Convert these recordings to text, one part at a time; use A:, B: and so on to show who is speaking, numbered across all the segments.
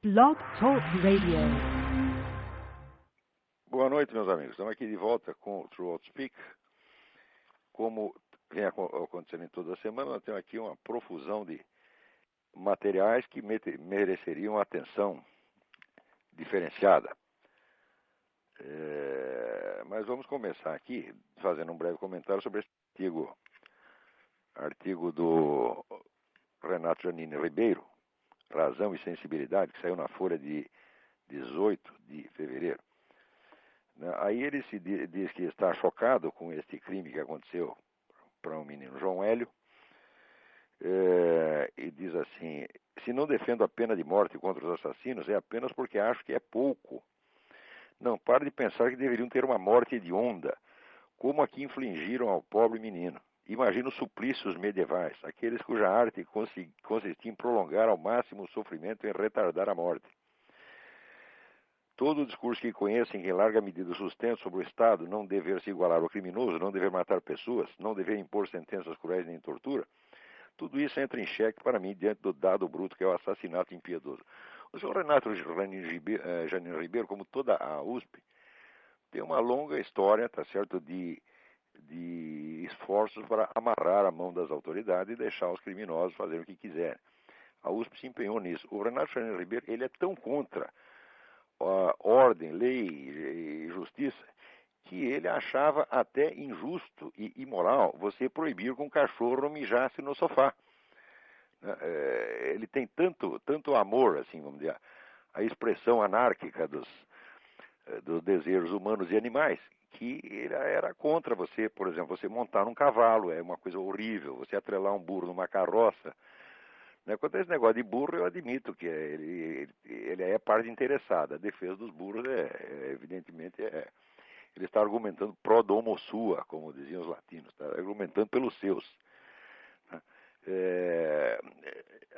A: Blog Talk Radio.
B: Boa noite, meus amigos. Estamos aqui de volta com o True Speak. Como vem acontecendo em toda a semana, nós temos aqui uma profusão de materiais que mereceriam atenção diferenciada. Mas vamos começar aqui fazendo um breve comentário sobre esse artigo do Renato Janine Ribeiro, Razão e Sensibilidade, que saiu na Folha de 18 de fevereiro. Aí ele diz que está chocado com este crime que aconteceu para um menino, João Hélio, e diz assim: se não defendo a pena de morte contra os assassinos, é apenas porque acho que é pouco. Não pare de pensar que deveriam ter uma morte hedionda, como a que infligiram ao pobre menino. Imagina os suplícios medievais, aqueles cuja arte consistia em prolongar ao máximo o sofrimento e em retardar a morte. Todo o discurso que conhecem, que em larga medida sustenta sobre o Estado não dever se igualar ao criminoso, não dever matar pessoas, não dever impor sentenças cruéis nem tortura, tudo isso entra em xeque para mim diante do dado bruto que é o assassinato impiedoso. O senhor Renato Janine Ribeiro, como toda a USP, tem uma longa história, tá certo, de esforços para amarrar a mão das autoridades e deixar os criminosos fazerem o que quiserem. A USP se empenhou nisso. O Renato Janine Ribeiro, ele é tão contra a ordem, lei e justiça, que ele achava até injusto e imoral você proibir que um cachorro mijasse no sofá. Ele tem tanto amor, assim, vamos dizer, a expressão anárquica dos desejos humanos e animais, que ele era contra você, por exemplo, você montar num cavalo, é uma coisa horrível, você atrelar um burro numa carroça. Quanto a esse negócio de burro, eu admito que ele é parte interessada. A defesa dos burros, evidentemente, ele está argumentando pro domo sua, como diziam os latinos, está argumentando pelos seus.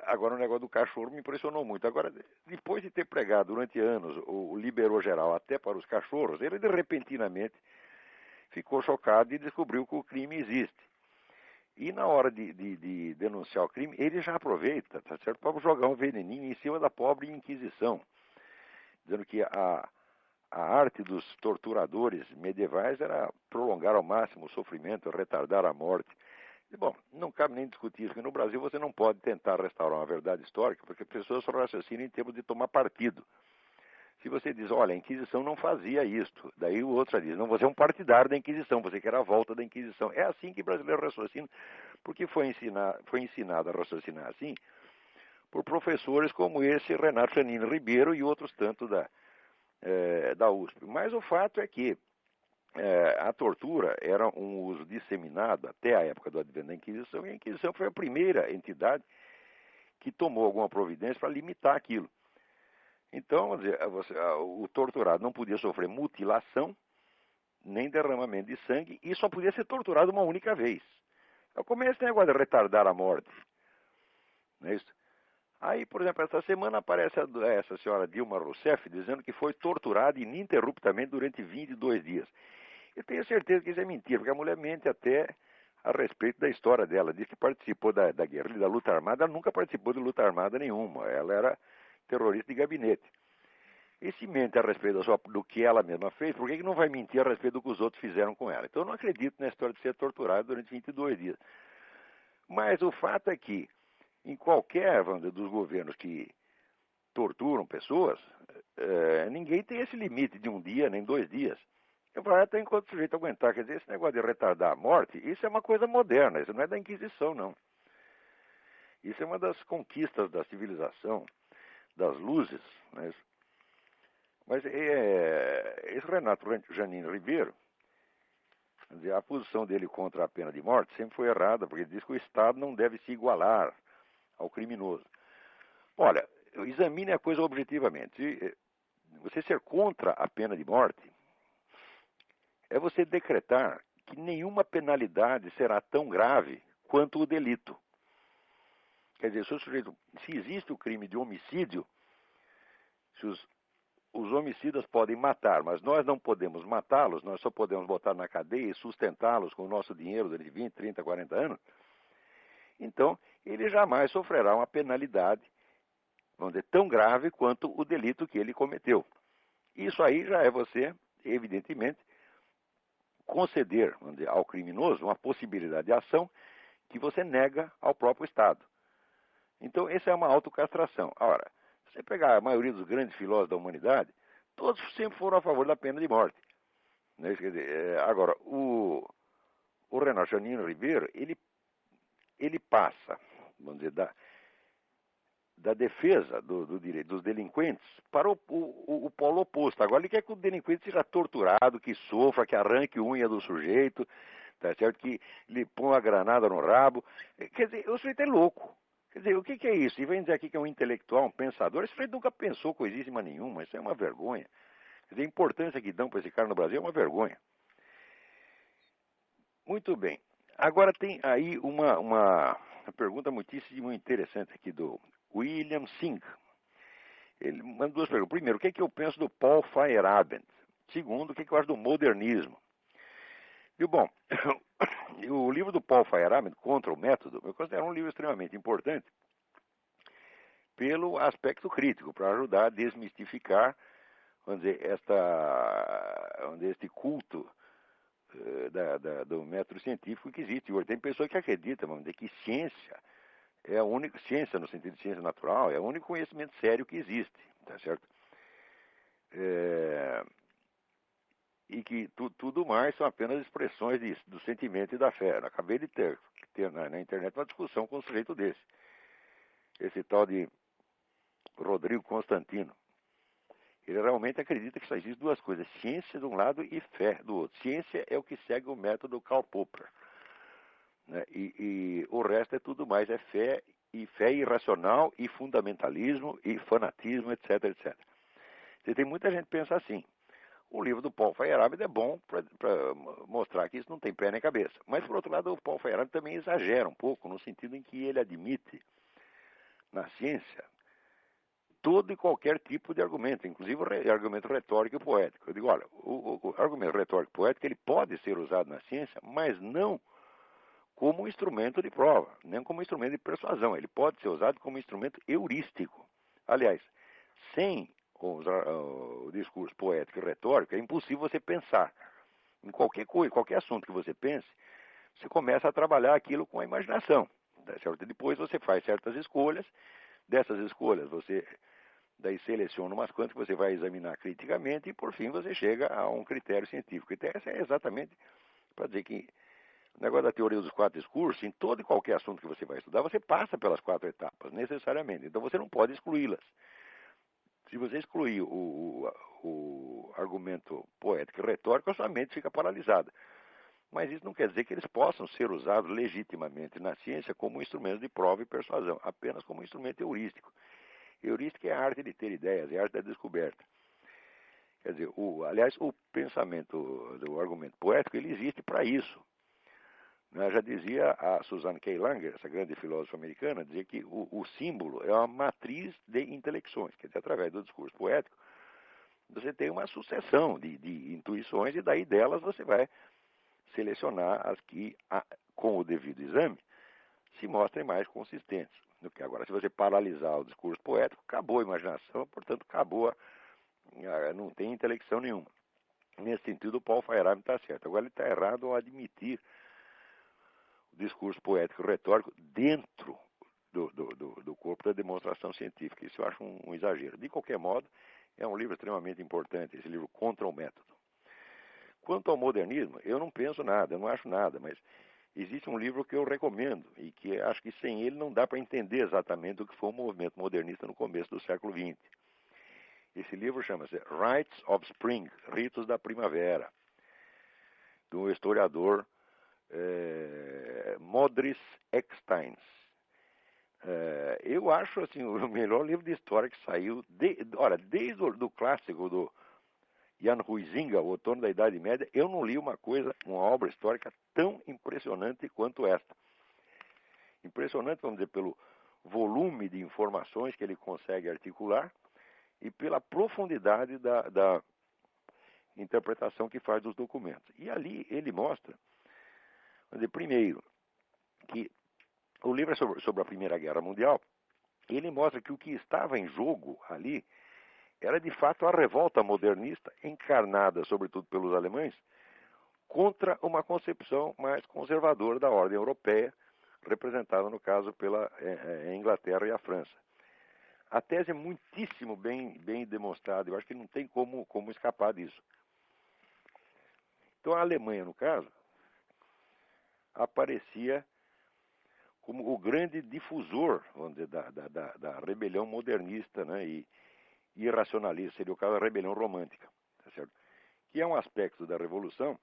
B: Agora, o negócio do cachorro me impressionou muito. Agora, depois de ter pregado durante anos o liberou geral até para os cachorros, ele repentinamente ficou chocado e descobriu que o crime existe. E na hora de denunciar o crime, ele já aproveita, tá certo, para jogar um veneninho em cima da pobre Inquisição, dizendo que a arte dos torturadores medievais era prolongar ao máximo o sofrimento, retardar a morte. E, bom, não cabe nem discutir isso, porque no Brasil você não pode tentar restaurar uma verdade histórica, porque as pessoas só raciocinam em termos de tomar partido. Se você diz, olha, a Inquisição não fazia isto, daí o outro já diz, não, você é um partidário da Inquisição, você quer a volta da Inquisição. É assim que o brasileiro raciocina, porque foi ensinado a raciocinar assim por professores como esse Renato Janine Ribeiro e outros tantos da USP. Mas o fato é que a tortura era um uso disseminado até a época do advento da Inquisição, e a Inquisição foi a primeira entidade que tomou alguma providência para limitar aquilo. Então, vamos dizer, o torturado não podia sofrer mutilação, nem derramamento de sangue, e só podia ser torturado uma única vez. Eu começo esse negócio de retardar a morte. Não é isso? Aí, por exemplo, essa semana aparece essa senhora Dilma Rousseff dizendo que foi torturada ininterruptamente durante 22 dias. Eu tenho certeza que isso é mentira, porque a mulher mente até a respeito da história dela. Diz que participou da guerrilha, da luta armada. Ela nunca participou de luta armada nenhuma. Ela era terrorista de gabinete. E se mente a respeito do que ela mesma fez, por que não vai mentir a respeito do que os outros fizeram com ela? Então eu não acredito na história de ser torturada durante 22 dias. Mas o fato é que, em qualquer dos governos que torturam pessoas, ninguém tem esse limite de um dia, nem 2 dias. Vai até enquanto o sujeito aguentar. Quer dizer, esse negócio de retardar a morte, isso é uma coisa moderna, isso não é da Inquisição, não. Isso é uma das conquistas da civilização, das luzes. Né? Mas esse Renato Janine Ribeiro, quer dizer, a posição dele contra a pena de morte sempre foi errada, porque ele diz que o Estado não deve se igualar ao criminoso. Olha, examine a coisa objetivamente. Você ser contra a pena de morte é você decretar que nenhuma penalidade será tão grave quanto o delito. Quer dizer, se existe o crime de homicídio, se os homicidas podem matar, mas nós não podemos matá-los, nós só podemos botar na cadeia e sustentá-los com o nosso dinheiro durante 20, 30, 40 anos, então ele jamais sofrerá uma penalidade vamos dizer, tão grave quanto o delito que ele cometeu. Isso aí já é você, evidentemente, conceder, vamos dizer, ao criminoso uma possibilidade de ação que você nega ao próprio Estado. Então, essa é uma autocastração. Ora, se você pegar a maioria dos grandes filósofos da humanidade, todos sempre foram a favor da pena de morte. Né? Quer dizer, agora, o Renato Janino Ribeiro, ele passa, vamos dizer, da defesa do direito dos delinquentes para o polo oposto. Agora, ele quer que o delinquente seja torturado, que sofra, que arranque unha do sujeito, tá certo? Que lhe põe uma granada no rabo. Quer dizer, o sujeito é louco. Quer dizer, o que é isso? E vem dizer aqui que é um intelectual, um pensador. Esse sujeito nunca pensou coisíssima nenhuma. Isso é uma vergonha. Quer dizer, a importância que dão para esse cara no Brasil é uma vergonha. Muito bem. Agora tem aí uma pergunta muitíssimo interessante aqui do William Singh. Ele manda duas perguntas. Primeiro, o que eu penso do Paul Feyerabend? Segundo, o que eu acho do modernismo? E bom, o livro do Paul Feyerabend, Contra o Método, eu considero um livro extremamente importante pelo aspecto crítico, para ajudar a desmistificar, vamos dizer, este culto do método científico que existe. Hoje tem pessoas que acreditam, vamos dizer, que ciência é a única, ciência no sentido de ciência natural, é o único conhecimento sério que existe, tá certo? E que tudo mais são apenas expressões do sentimento e da fé. Eu acabei de ter na internet uma discussão com um sujeito desse. Esse tal de Rodrigo Constantino. Ele realmente acredita que só existe duas coisas, ciência de um lado e fé do outro. Ciência é o que segue o método Karl Popper. Né? E o resto é tudo mais, é fé irracional, e fundamentalismo, e fanatismo, etc, etc. E tem muita gente que pensa assim. O livro do Paul Feyerabend é bom para mostrar que isso não tem pé nem cabeça. Mas, por outro lado, o Paul Feyerabend também exagera um pouco, no sentido em que ele admite, na ciência, todo e qualquer tipo de argumento, inclusive o argumento retórico e poético. Eu digo, olha, o argumento retórico e poético ele pode ser usado na ciência, mas não como um instrumento de prova, nem como instrumento de persuasão. Ele pode ser usado como instrumento heurístico. Aliás, sem o discurso poético e retórico, é impossível você pensar. Em qualquer coisa, qualquer assunto que você pense, você começa a trabalhar aquilo com a imaginação. Tá certo? Depois você faz certas escolhas, dessas escolhas você daí seleciona umas quantas que você vai examinar criticamente e por fim você chega a um critério científico. Então essa é exatamente para dizer que o negócio da teoria dos quatro discursos, em todo e qualquer assunto que você vai estudar, você passa pelas quatro etapas, necessariamente. Então você não pode excluí-las. Se você excluir o argumento poético e retórico, a sua mente fica paralisada. Mas isso não quer dizer que eles possam ser usados legitimamente na ciência como instrumento de prova e persuasão, apenas como instrumento heurístico. Heurística é a arte de ter ideias, é a arte da descoberta. Quer dizer, aliás, o pensamento do argumento poético, ele existe para isso. Já dizia a Suzanne K. Langer, essa grande filósofa americana, dizia que o símbolo é uma matriz de intelecções, quer dizer, através do discurso poético, você tem uma sucessão de intuições e daí delas você vai selecionar as que, com o devido exame, se mostrem mais consistentes. Agora, se você paralisar o discurso poético, acabou a imaginação, portanto, não tem intelecção nenhuma. Nesse sentido, o Paul Feyerabend está certo. Agora, ele está errado ao admitir discurso poético retórico dentro do corpo da demonstração científica. Isso eu acho um exagero. De qualquer modo, é um livro extremamente importante, esse livro Contra o Método. Quanto ao modernismo, eu não penso nada, eu não acho nada, mas existe um livro que eu recomendo e que acho que sem ele não dá para entender exatamente o que foi o movimento modernista no começo do século XX. Esse livro chama-se Rites of Spring, Ritos da Primavera, do historiador Modris Eksteins. Eu acho assim, o melhor livro de história que saiu, desde o clássico do Jan Huizinga, o Outono da Idade Média, eu não li uma obra histórica tão impressionante quanto esta. Impressionante, vamos dizer, pelo volume de informações que ele consegue articular e pela profundidade da interpretação que faz dos documentos. E ali ele mostra, vamos dizer, primeiro, que o livro é sobre a Primeira Guerra Mundial, ele mostra que o que estava em jogo ali era de fato a revolta modernista, encarnada sobretudo pelos alemães, contra uma concepção mais conservadora da ordem europeia, representada no caso pela Inglaterra e a França. A tese é muitíssimo bem demonstrada, eu acho que não tem como escapar disso. Então a Alemanha, no caso, aparecia como o grande difusor, vamos dizer, da rebelião modernista, né, e irracionalista, seria o caso da rebelião romântica, tá certo? Que é um aspecto da Revolução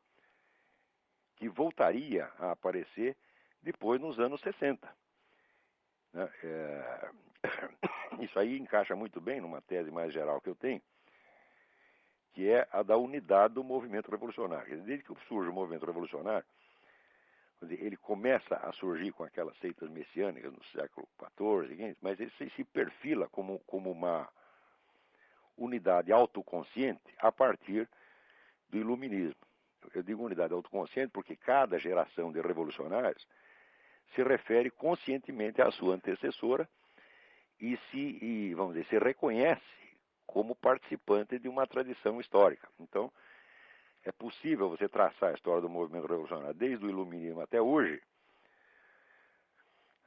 B: que voltaria a aparecer depois nos anos 60. Né? Isso aí encaixa muito bem numa tese mais geral que eu tenho, que é a da unidade do movimento revolucionário. Desde que surge o movimento revolucionário, ele começa a surgir com aquelas seitas messiânicas no século XIV, mas ele se perfila como uma unidade autoconsciente a partir do iluminismo. Eu digo unidade autoconsciente porque cada geração de revolucionários se refere conscientemente à sua antecessora e vamos dizer, se reconhece como participante de uma tradição histórica. Então, é possível você traçar a história do movimento revolucionário desde o iluminismo até hoje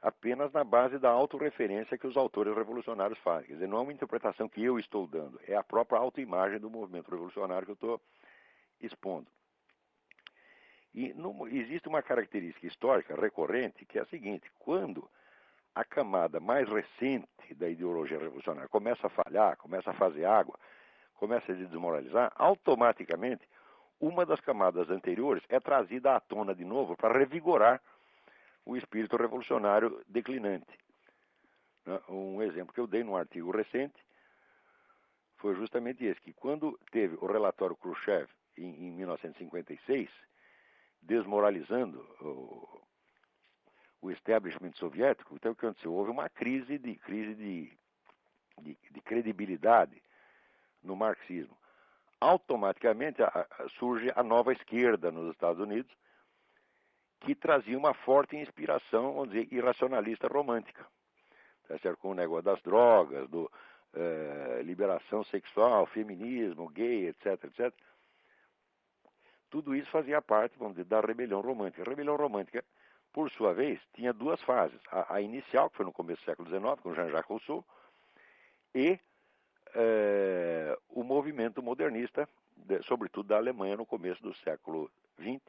B: apenas na base da autorreferência que os autores revolucionários fazem. Quer dizer, não é uma interpretação que eu estou dando, é a própria autoimagem do movimento revolucionário que eu estou expondo. E existe uma característica histórica recorrente que é a seguinte: quando a camada mais recente da ideologia revolucionária começa a falhar, começa a fazer água, começa a se desmoralizar, automaticamente uma das camadas anteriores é trazida à tona de novo para revigorar o espírito revolucionário declinante. Um exemplo que eu dei num artigo recente foi justamente esse, que quando teve o relatório Khrushchev em 1956, desmoralizando o establishment soviético, então o que aconteceu? Houve uma crise de credibilidade no marxismo. Automaticamente surge a nova esquerda nos Estados Unidos, que trazia uma forte inspiração, vamos dizer, irracionalista romântica. Tá certo? Com o negócio das drogas, liberação sexual, feminismo, gay, etc, etc. Tudo isso fazia parte, vamos dizer, da rebelião romântica. A rebelião romântica, por sua vez, tinha duas fases. A inicial, que foi no começo do século XIX, com Jean-Jacques Rousseau, e o movimento modernista, sobretudo da Alemanha, no começo do século XX,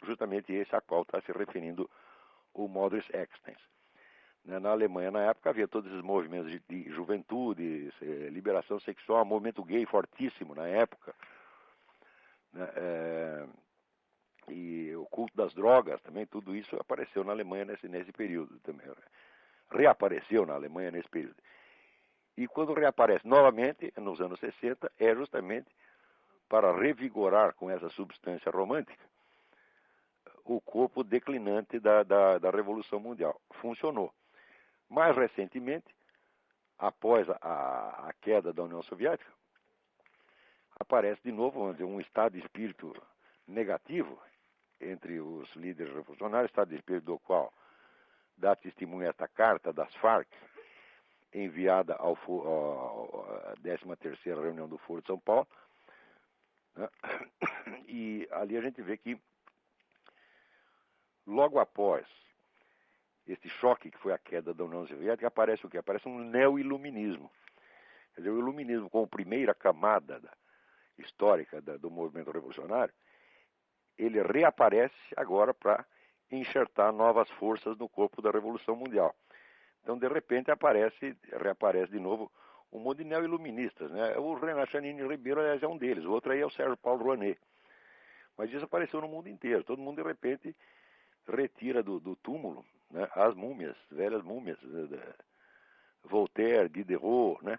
B: justamente esse a qual está se referindo o Modris Extens. Na Alemanha, na época, havia todos esses movimentos de juventude, liberação sexual, movimento gay fortíssimo na época, né? E o culto das drogas também, tudo isso apareceu na Alemanha nesse período também. Reapareceu na Alemanha nesse período. E quando reaparece novamente, nos anos 60, é justamente para revigorar com essa substância romântica o corpo declinante da Revolução Mundial. Funcionou. Mais recentemente, após a queda da União Soviética, aparece de novo, vamos dizer, um estado de espírito negativo entre os líderes revolucionários, estado de espírito do qual dá testemunho esta carta das Farc, enviada à 13ª reunião do Foro de São Paulo, né? E ali a gente vê que logo após este choque que foi a queda da União Soviética, aparece o quê? Aparece um neo-iluminismo. Quer dizer, o iluminismo como primeira camada histórica do movimento revolucionário, ele reaparece agora para enxertar novas forças no corpo da Revolução Mundial. Então, de repente, reaparece de novo um monte de neo-iluministas, né? O Renan Chanini Ribeiro, aliás, é um deles. O outro aí é o Sérgio Paulo Rouanet. Mas isso apareceu no mundo inteiro. Todo mundo, de repente, retira do túmulo, né, as múmias, velhas múmias, Voltaire, Diderot, né?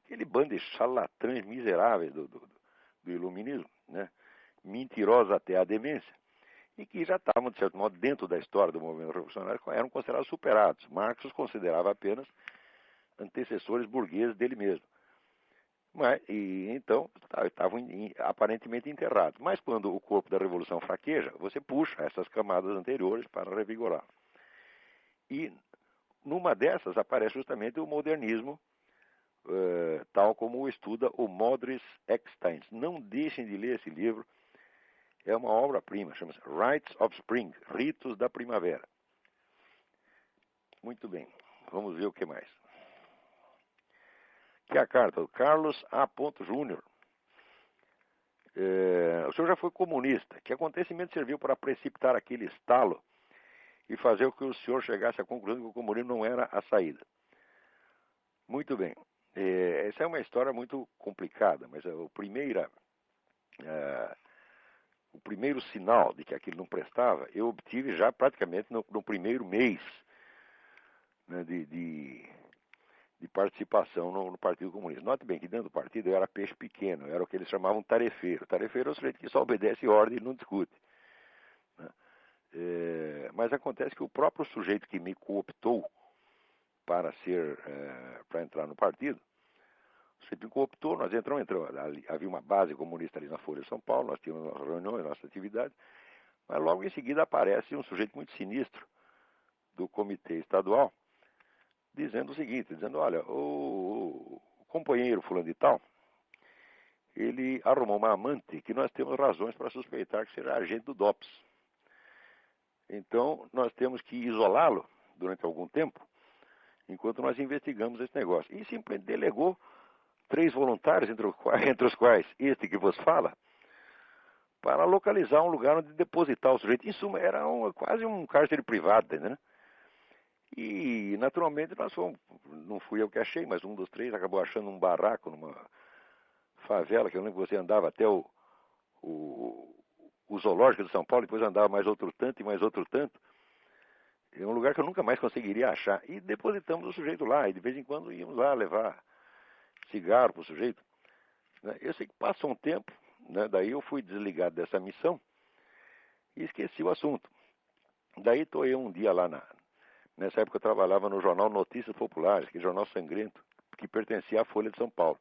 B: Aquele bando de charlatães miseráveis do iluminismo, né? Mentirosos até a demência, e que já estavam, de certo modo, dentro da história do movimento revolucionário, eram considerados superados. Marx os considerava apenas antecessores burgueses dele mesmo. Então, estavam aparentemente enterrados. Mas quando o corpo da revolução fraqueja, você puxa essas camadas anteriores para revigorar. E numa dessas aparece justamente o modernismo, tal como o estuda o Modris Eckstein. Não deixem de ler esse livro, é uma obra-prima, chama-se Rites of Spring, Ritos da Primavera. Muito bem, vamos ver o que mais. Aqui é a carta do Carlos A. Júnior. O senhor já foi comunista. Que acontecimento serviu para precipitar aquele estalo e fazer com que o senhor chegasse à conclusão que o comunismo não era a saída? Muito bem. Essa é uma história muito complicada, mas o primeiro sinal de que aquilo não prestava, eu obtive já praticamente no primeiro mês, né, de participação no Partido Comunista. Note bem que dentro do partido eu era peixe pequeno, eu era o que eles chamavam tarefeiro. Tarefeiro é o sujeito que só obedece ordem e não discute, né? Mas acontece que o próprio sujeito que me cooptou para entrar no partido, você me cooptou, nós entramos, havia uma base comunista ali na Folha de São Paulo, nós tínhamos nossas reuniões, nossas atividades, mas logo em seguida aparece um sujeito muito sinistro do comitê estadual, dizendo o seguinte, olha, o companheiro fulano de tal, ele arrumou uma amante que nós temos razões para suspeitar que seja agente do DOPS. Então, nós temos que isolá-lo durante algum tempo, enquanto nós investigamos esse negócio. E simplesmente delegou 3 voluntários, entre os quais este que vos fala, para localizar um lugar onde depositar o sujeito. Em suma, era quase um cárcere privado, né? E, naturalmente, não fui eu que achei, mas um dos 3 acabou achando um barraco numa favela, que eu lembro que você andava até o zoológico de São Paulo, depois andava mais outro tanto e mais outro tanto. É um lugar que eu nunca mais conseguiria achar. E depositamos o sujeito lá, e de vez em quando íamos lá levar cigarro para o sujeito. Eu sei que passou um tempo, né, daí eu fui desligado dessa missão e esqueci o assunto. Daí estou eu um dia lá nessa época eu trabalhava no jornal Notícias Populares, que é jornal sangrento, que pertencia à Folha de São Paulo.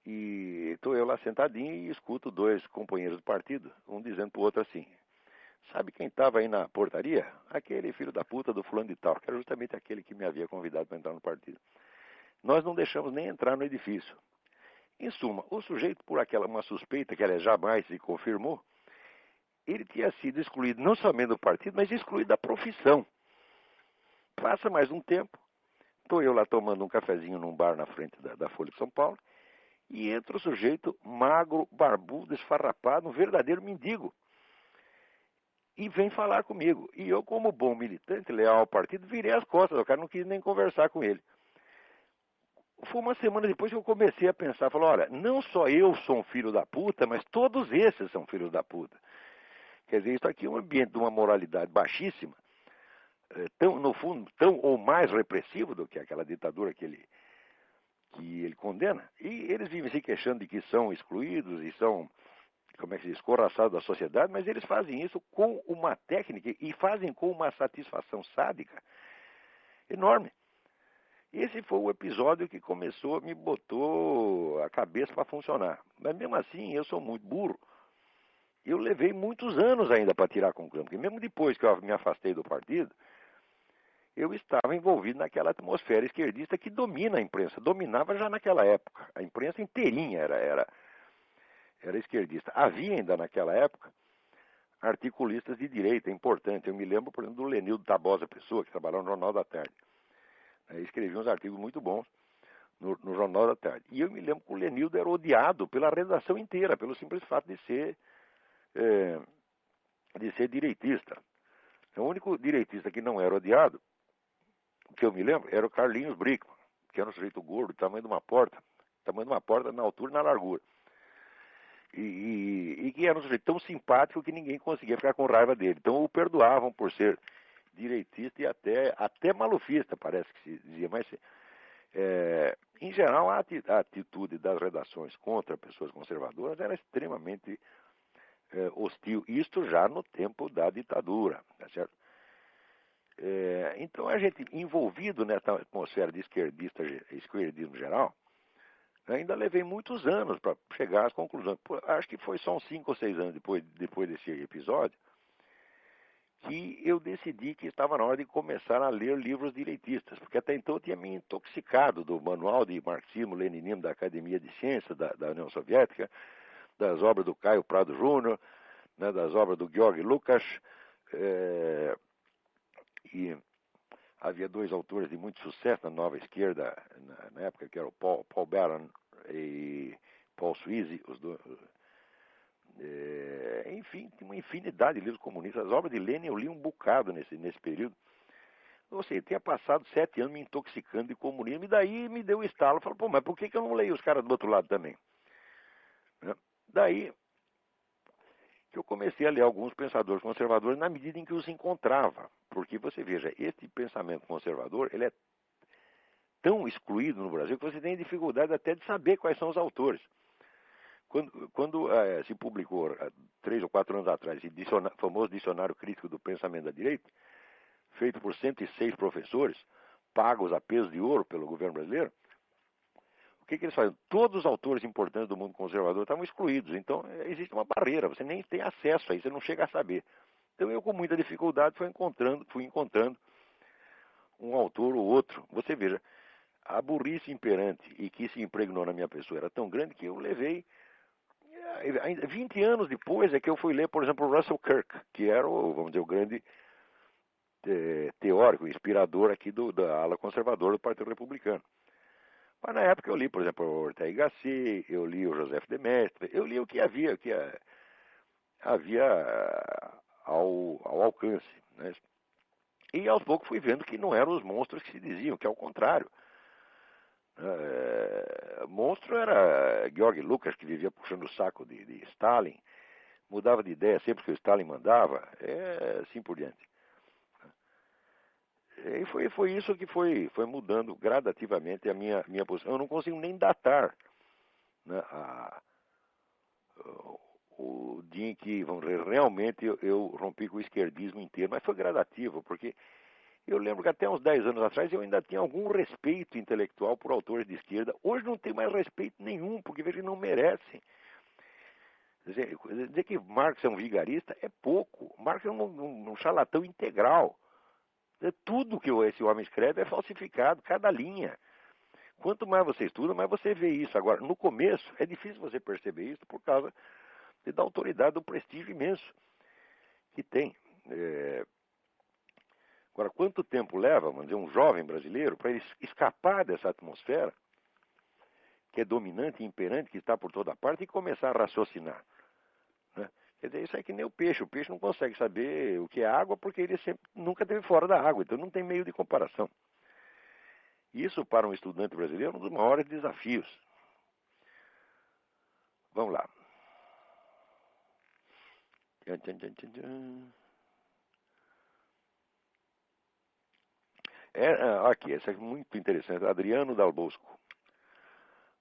B: E estou eu lá sentadinho e escuto 2 companheiros do partido, um dizendo para o outro assim, sabe quem estava aí na portaria? Aquele filho da puta do fulano de tal, que era justamente aquele que me havia convidado para entrar no partido. Nós não deixamos nem entrar no edifício. Em suma, o sujeito, por uma suspeita que ela jamais se confirmou, ele tinha sido excluído não somente do partido, mas excluído da profissão. Passa mais um tempo, estou eu lá tomando um cafezinho num bar na frente da Folha de São Paulo, e entra o sujeito magro, barbudo, esfarrapado, um verdadeiro mendigo. E vem falar comigo. E eu, como bom militante, leal ao partido, virei as costas, o cara não quis nem conversar com ele. Foi uma semana depois que eu comecei a pensar, falei, olha, não só eu sou um filho da puta, mas todos esses são filhos da puta. Quer dizer, isso aqui é um ambiente de uma moralidade baixíssima, no fundo, tão ou mais repressivo do que aquela ditadura que ele condena. E eles vivem se queixando de que são excluídos e são, como é que se diz, escorraçados da sociedade, mas eles fazem isso com uma técnica e fazem com uma satisfação sádica enorme. Esse foi o episódio que me botou a cabeça para funcionar. Mas mesmo assim, eu sou muito burro. Eu levei muitos anos ainda para tirar a conclusão, porque mesmo depois que eu me afastei do partido, eu estava envolvido naquela atmosfera esquerdista que domina a imprensa, dominava já naquela época. A imprensa inteirinha era esquerdista. Havia ainda naquela época articulistas de direita importantes. Eu me lembro, por exemplo, do Lenildo Tabosa Pessoa, que trabalhava no Jornal da Tarde. Ele escrevia uns artigos muito bons no Jornal da Tarde. E eu me lembro que o Lenildo era odiado pela redação inteira, pelo simples fato de ser direitista. O único direitista que não era odiado, que eu me lembro, era o Carlinhos Brickman, que era um sujeito gordo, tamanho de uma porta na altura e na largura. E que era um sujeito tão simpático que ninguém conseguia ficar com raiva dele. Então o perdoavam por ser direitista e até malufista, parece que se dizia. Mas, em geral, a atitude das redações contra pessoas conservadoras era extremamente hostil. Isto já no tempo da ditadura, tá certo? Então, a gente, envolvido nessa atmosfera de esquerdismo geral, ainda levei muitos anos para chegar às conclusões. Acho que foi só uns 5 ou 6 anos depois desse episódio que eu decidi que estava na hora de começar a ler livros direitistas, porque até então eu tinha me intoxicado do manual de marxismo-leninismo da Academia de Ciências da União Soviética, das obras do Caio Prado Júnior, né, das obras do Georg Lukács, e havia dois autores de muito sucesso na nova esquerda na época, que eram Paul Baran e Paul Sweezy, os dois. Enfim, tinha uma infinidade de livros comunistas. As obras de Lenin eu li um bocado nesse período. Ou seja, tinha passado 7 anos me intoxicando de comunismo, e daí me deu o estalo. Falei, pô, mas por que eu não leio os caras do outro lado também? Né? Daí que eu comecei a ler alguns pensadores conservadores na medida em que os encontrava. Porque você veja, este pensamento conservador, ele é tão excluído no Brasil que você tem dificuldade até de saber quais são os autores. Quando se publicou, 3 ou 4 anos atrás, o famoso Dicionário Crítico do Pensamento da Direita, feito por 106 professores, pagos a peso de ouro pelo governo brasileiro, o que eles fazem? Todos os autores importantes do mundo conservador estavam excluídos. Então, existe uma barreira, você nem tem acesso a isso, você não chega a saber. Então, eu, com muita dificuldade, fui encontrando um autor ou outro. Você veja, a burrice imperante e que se impregnou na minha pessoa era tão grande que eu levei... 20 anos depois é que eu fui ler, por exemplo, Russell Kirk, que era vamos dizer, o grande teórico, inspirador aqui da ala conservadora do Partido Republicano. Mas na época eu li, por exemplo, o Ortega y Gasset, eu li o Joseph de Maistre, eu li o que havia ao alcance. Né? E aos poucos fui vendo que não eram os monstros que se diziam, que é o contrário. Monstro era Georg Lukács, que vivia puxando o saco de Stalin, mudava de ideia sempre que o Stalin mandava, assim por diante. E foi isso que foi mudando gradativamente a minha posição. Eu não consigo nem datar, né, o dia em que, vamos dizer, realmente eu rompi com o esquerdismo inteiro, mas foi gradativo, porque eu lembro que até uns 10 anos atrás eu ainda tinha algum respeito intelectual por autores de esquerda. Hoje não tenho mais respeito nenhum, porque vejo que não merecem. Dizer que Marx é um vigarista é pouco. Marx é um charlatão integral. Tudo que esse homem escreve é falsificado, cada linha. Quanto mais você estuda, mais você vê isso. Agora, no começo, é difícil você perceber isso por causa da autoridade, do prestígio imenso que tem. Agora, quanto tempo leva, vamos dizer, um jovem brasileiro para ele escapar dessa atmosfera que é dominante e imperante, que está por toda parte, e começar a raciocinar? Né? Quer dizer, isso é que nem o peixe. O peixe não consegue saber o que é água porque ele nunca esteve fora da água, então não tem meio de comparação. Isso, para um estudante brasileiro, é um dos maiores desafios. Vamos lá. Aqui, essa é muito interessante. Adriano Dal Bosco.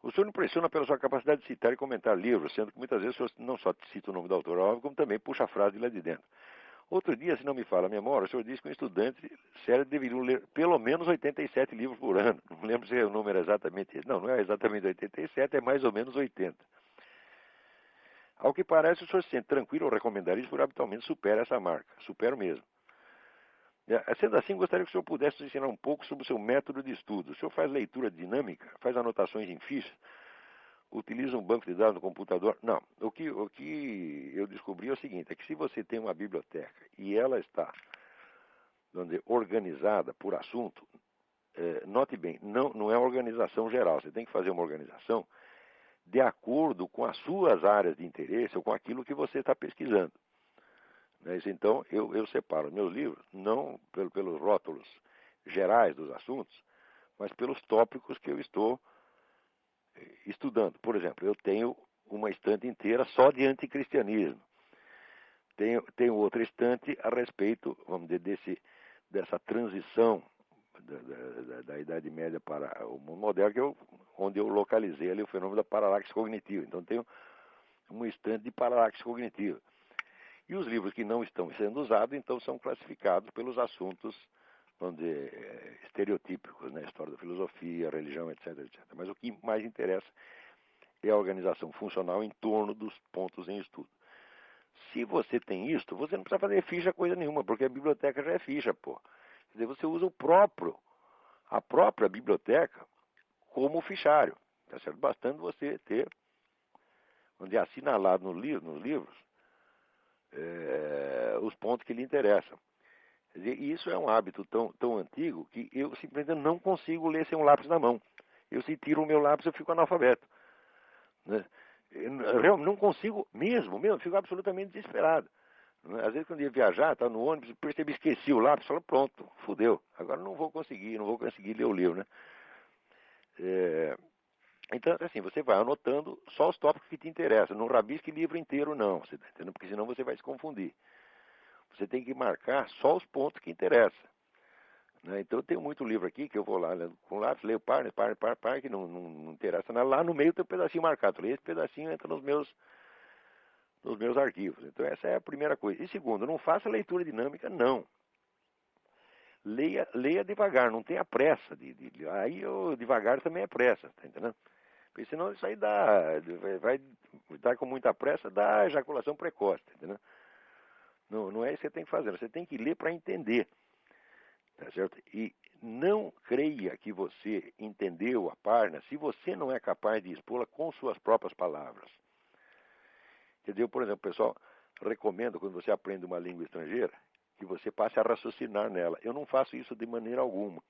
B: O senhor impressiona pela sua capacidade de citar e comentar livros, sendo que muitas vezes o senhor não só cita o nome do autor, como também puxa a frase de lá de dentro. Outro dia, se não me falha a memória, o senhor disse que um estudante sério deveria ler pelo menos 87 livros por ano. Não lembro se o número é exatamente esse. Não é exatamente 87, é mais ou menos 80. Ao que parece, o senhor se sente tranquilo ao recomendar isso, porque habitualmente supera essa marca. Supero mesmo. Sendo assim, gostaria que o senhor pudesse nos ensinar um pouco sobre o seu método de estudo. O senhor faz leitura dinâmica, faz anotações em fichas, utiliza um banco de dados no computador? Não. O que eu descobri é o seguinte, é que se você tem uma biblioteca e ela está, vamos dizer, organizada por assunto, note bem, não é uma organização geral. Você tem que fazer uma organização de acordo com as suas áreas de interesse ou com aquilo que você está pesquisando. Então, eu separo meus livros, não pelos rótulos gerais dos assuntos, mas pelos tópicos que eu estou estudando. Por exemplo, eu tenho uma estante inteira só de anticristianismo. Tenho outra estante a respeito, vamos dizer, dessa transição da Idade Média para o mundo moderno, onde eu localizei ali o fenômeno da paralaxe cognitiva. Então, tenho uma estante de paralaxe cognitiva. E os livros que não estão sendo usados, então, são classificados pelos assuntos, vamos dizer, estereotípicos, né? História da filosofia, religião, etc, etc. Mas o que mais interessa é a organização funcional em torno dos pontos em estudo. Se você tem isso, você não precisa fazer ficha coisa nenhuma, porque a biblioteca já é ficha, pô. Quer dizer, você usa a própria biblioteca como fichário. Tá certo? Bastando você ter, onde é assinalado nos livros, os pontos que lhe interessam. Quer dizer, isso é um hábito tão antigo que eu simplesmente não consigo ler sem um lápis na mão. Eu, se tiro o meu lápis, eu fico analfabeto. Né? Eu não consigo mesmo, fico absolutamente desesperado. Né? Às vezes, quando eu ia viajar, estava no ônibus, percebi, esqueci o lápis, falei, pronto, fudeu. Agora não vou conseguir ler o livro. Né? Então, assim, você vai anotando só os tópicos que te interessam. Não rabisque livro inteiro, não, você tá entendendo? Porque senão você vai se confundir. Você tem que marcar só os pontos que interessam. Né? Então, eu tenho muito livro aqui que eu vou lá com lápis, leio par, que não interessa nada. Lá no meio tem um pedacinho marcado. Esse pedacinho entra nos meus arquivos. Então, essa é a primeira coisa. E segundo, não faça leitura dinâmica, não. Leia devagar, não tenha pressa. Aí, devagar também é pressa, tá entendendo? Porque senão isso aí vai dar com muita pressa, dá ejaculação precoce, tá entendendo? Não é isso que você tem que fazer. Você tem que ler para entender. Tá certo? E não creia que você entendeu a página se você não é capaz de expô-la com suas próprias palavras. Quer dizer, por exemplo, pessoal, recomendo quando você aprende uma língua estrangeira que você passe a raciocinar nela. Eu não faço isso de maneira alguma.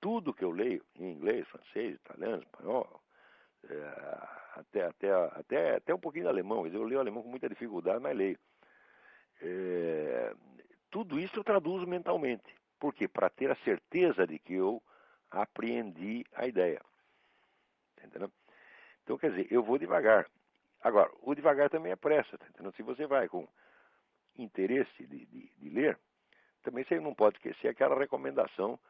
B: Tudo que eu leio em inglês, francês, italiano, espanhol, até um pouquinho de alemão. Eu leio alemão com muita dificuldade, mas leio. Tudo isso eu traduzo mentalmente. Por quê? Para ter a certeza de que eu apreendi a ideia. Entendeu? Então, quer dizer, eu vou devagar. Agora, o devagar também é pressa. Entendeu? Se você vai com interesse de ler, também você não pode esquecer aquela recomendação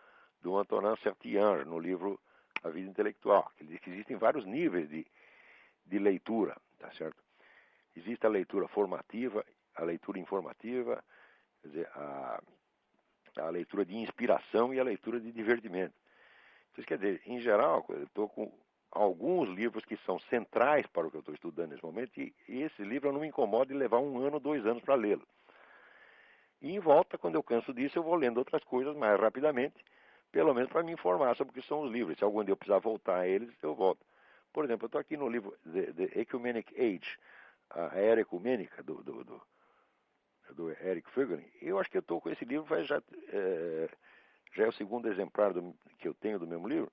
B: do Antonin Saint-Exupéry no livro A Vida Intelectual, que diz que existem vários níveis de leitura, tá certo? Existe a leitura formativa, a leitura informativa, quer dizer, a leitura de inspiração e a leitura de divertimento. Isso quer dizer, em geral, eu estou com alguns livros que são centrais para o que eu estou estudando nesse momento, e esse livro eu não me incomodo de levar 1 ano, 2 anos para lê-lo. E em volta, quando eu canso disso, eu vou lendo outras coisas mais rapidamente, pelo menos para me informar sobre o que são os livros. Se algum dia eu precisar voltar a eles, eu volto. Por exemplo, eu estou aqui no livro The Ecumenic Age, a Era Ecumênica, do Eric Fögling. Eu acho que eu estou com esse livro, já é o segundo exemplar que eu tenho do mesmo livro.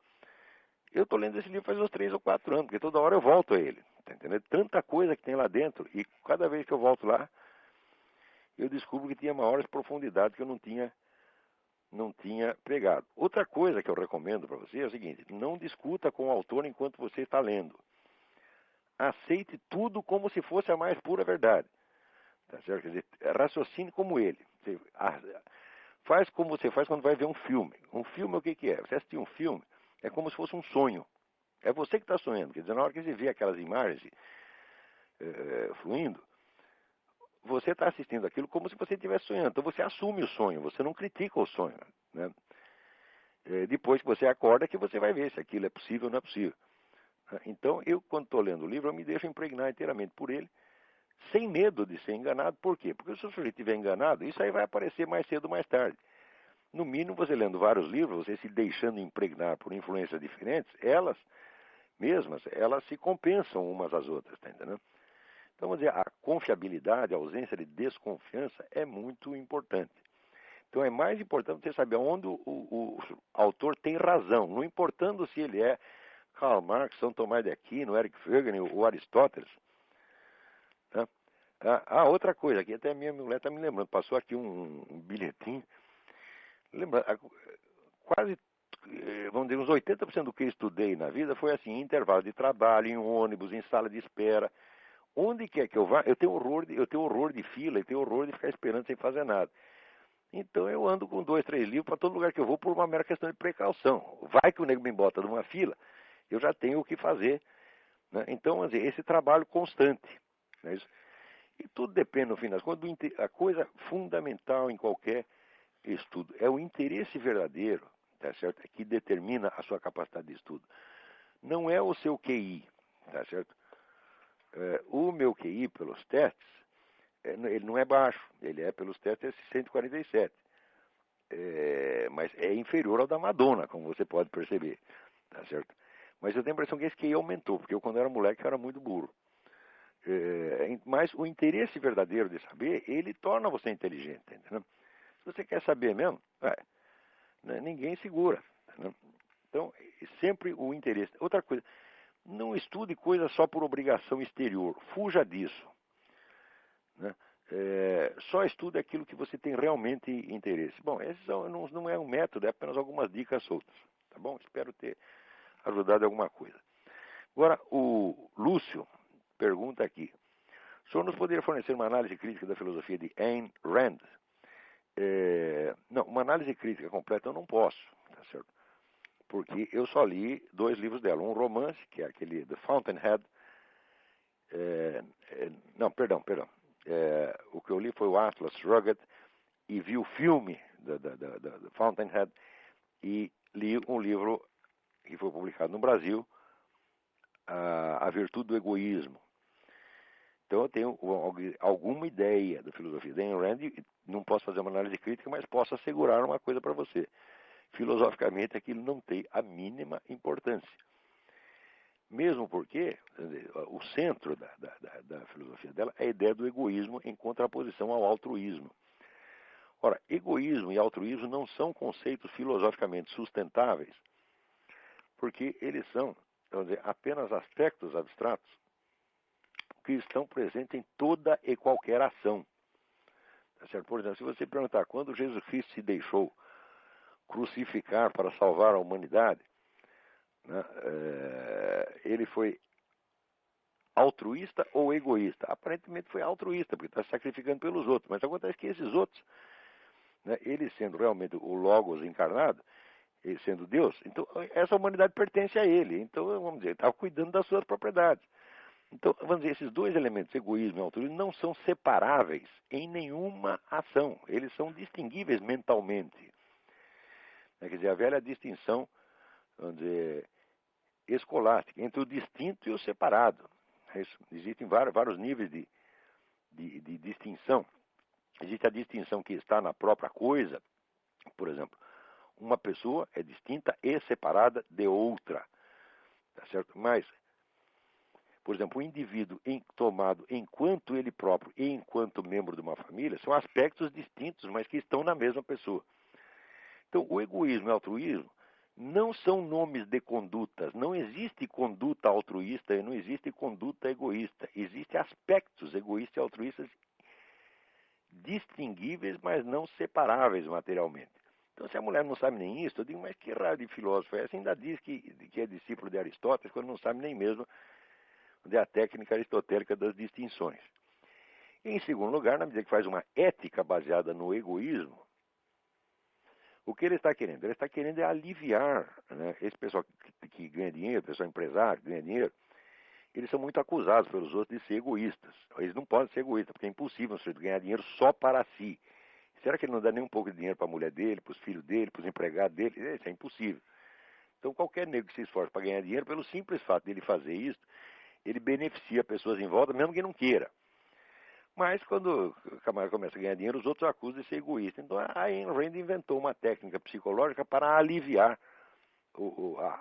B: Eu estou lendo esse livro faz uns 3 ou 4 anos, porque toda hora eu volto a ele. Tá entendendo? Tanta coisa que tem lá dentro, e cada vez que eu volto lá, eu descubro que tinha maiores profundidades que eu não tinha pegado. Outra coisa que eu recomendo para você é o seguinte: não discuta com o autor enquanto você está lendo. Aceite tudo como se fosse a mais pura verdade. Tá certo? Quer dizer, raciocine como ele. Faz como você faz quando vai ver um filme. Um filme, o que é? Você assistir um filme é como se fosse um sonho. É você que está sonhando. Quer dizer, na hora que você vê aquelas imagens fluindo, você está assistindo aquilo como se você estivesse sonhando. Então você assume o sonho, você não critica o sonho. Né? Depois que você acorda, que você vai ver se aquilo é possível ou não é possível. Então, eu, quando estou lendo o livro, eu me deixo impregnar inteiramente por ele, sem medo de ser enganado. Por quê? Porque se o sujeito estiver enganado, isso aí vai aparecer mais cedo ou mais tarde. No mínimo, você lendo vários livros, você se deixando impregnar por influências diferentes, elas se compensam umas às outras, tá entendendo? Então, vamos dizer, a confiabilidade, a ausência de desconfiança é muito importante. Então, é mais importante você saber onde o autor tem razão, não importando se ele é Karl Marx, São Tomás de Aquino, Eric Fögling ou Aristóteles. Tá? Outra coisa, aqui até a minha mulher está me lembrando, passou aqui um bilhetinho. Lembra, quase, vamos dizer, uns 80% do que eu estudei na vida foi assim, em intervalo de trabalho, em ônibus, em sala de espera. Onde quer que eu vá, eu tenho horror de fila, eu tenho horror de ficar esperando sem fazer nada. Então eu ando com 2, 3 livros para todo lugar que eu vou por uma mera questão de precaução. Vai que o nego me bota numa fila, eu já tenho o que fazer. Né? Então, vamos dizer, esse trabalho constante. Né? E tudo depende, no fim das contas, a coisa fundamental em qualquer estudo é o interesse verdadeiro, tá certo? Que determina a sua capacidade de estudo. Não é o seu QI, tá certo? O meu QI, pelos testes, ele não é baixo, ele é, pelos testes, 147. Mas é inferior ao da Madonna, como você pode perceber, tá certo? Mas eu tenho a impressão que esse QI aumentou, porque eu, quando era moleque, eu era muito burro. Mas o interesse verdadeiro de saber, ele torna você inteligente, entendeu? Se você quer saber mesmo, ninguém segura, entendeu? Então, sempre o interesse. Outra coisa, não estude coisas só por obrigação exterior, fuja disso, né? Só estude aquilo que você tem realmente interesse. Bom, esse não é um método, é apenas algumas dicas soltas, tá bom? Espero ter ajudado em alguma coisa. Agora, o Lúcio pergunta aqui: o senhor nos poderia fornecer uma análise crítica da filosofia de Ayn Rand? Não, uma análise crítica completa eu não posso, tá certo? Porque eu só li 2 livros dela. Um romance, que é aquele The Fountainhead. Não, perdão. O que eu li foi o Atlas Shrugged e vi o filme da Fountainhead e li um livro que foi publicado no Brasil, A Virtude do Egoísmo. Então eu tenho alguma ideia da filosofia da Ayn Rand, não posso fazer uma análise crítica, mas posso assegurar uma coisa para você. Filosoficamente aquilo não tem a mínima importância. Mesmo porque o centro da filosofia dela é a ideia do egoísmo em contraposição ao altruísmo. Ora, egoísmo e altruísmo não são conceitos filosoficamente sustentáveis, porque eles são, vamos dizer, apenas aspectos abstratos que estão presentes em toda e qualquer ação. Tá certo? Por exemplo, se você perguntar quando Jesus Cristo se deixou crucificar para salvar a humanidade, né, ele foi altruísta ou egoísta? Aparentemente foi altruísta, porque está se sacrificando pelos outros. Mas acontece que esses outros, né, ele sendo realmente o Logos encarnado, ele sendo Deus, então essa humanidade pertence a ele. Então, vamos dizer, ele estava cuidando das suas propriedades. Então, vamos dizer, esses 2 elementos, egoísmo e altruísmo, não são separáveis em nenhuma ação. Eles são distinguíveis mentalmente. Quer dizer, a velha distinção, vamos dizer, escolástica, entre o distinto e o separado. Existem vários níveis de distinção. Existe a distinção que está na própria coisa. Por exemplo, uma pessoa é distinta e separada de outra. Tá certo? Mas, por exemplo, o indivíduo tomado enquanto ele próprio e enquanto membro de uma família são aspectos distintos, mas que estão na mesma pessoa. Então, o egoísmo e o altruísmo não são nomes de condutas. Não existe conduta altruísta e não existe conduta egoísta. Existem aspectos egoístas e altruístas distinguíveis, mas não separáveis materialmente. Então, se a mulher não sabe nem isso, eu digo, mas que raio de filósofo é esse? Ainda diz que é discípulo de Aristóteles, quando não sabe nem mesmo a técnica aristotélica das distinções. E, em segundo lugar, na medida que faz uma ética baseada no egoísmo, o que ele está querendo? Ele está querendo aliviar, né, esse pessoal que ganha dinheiro, pessoal empresário que ganha dinheiro, eles são muito acusados pelos outros de ser egoístas. Eles não podem ser egoístas, porque é impossível você ganhar dinheiro só para si. Será que ele não dá nem um pouco de dinheiro para a mulher dele, para os filhos dele, para os empregados dele? Isso é impossível. Então, qualquer nego que se esforce para ganhar dinheiro, pelo simples fato dele fazer isso, ele beneficia pessoas em volta, mesmo que não queira. Mas, quando o camarada começa a ganhar dinheiro, os outros acusam de ser egoísta. Então, a Ayn Rand inventou uma técnica psicológica para aliviar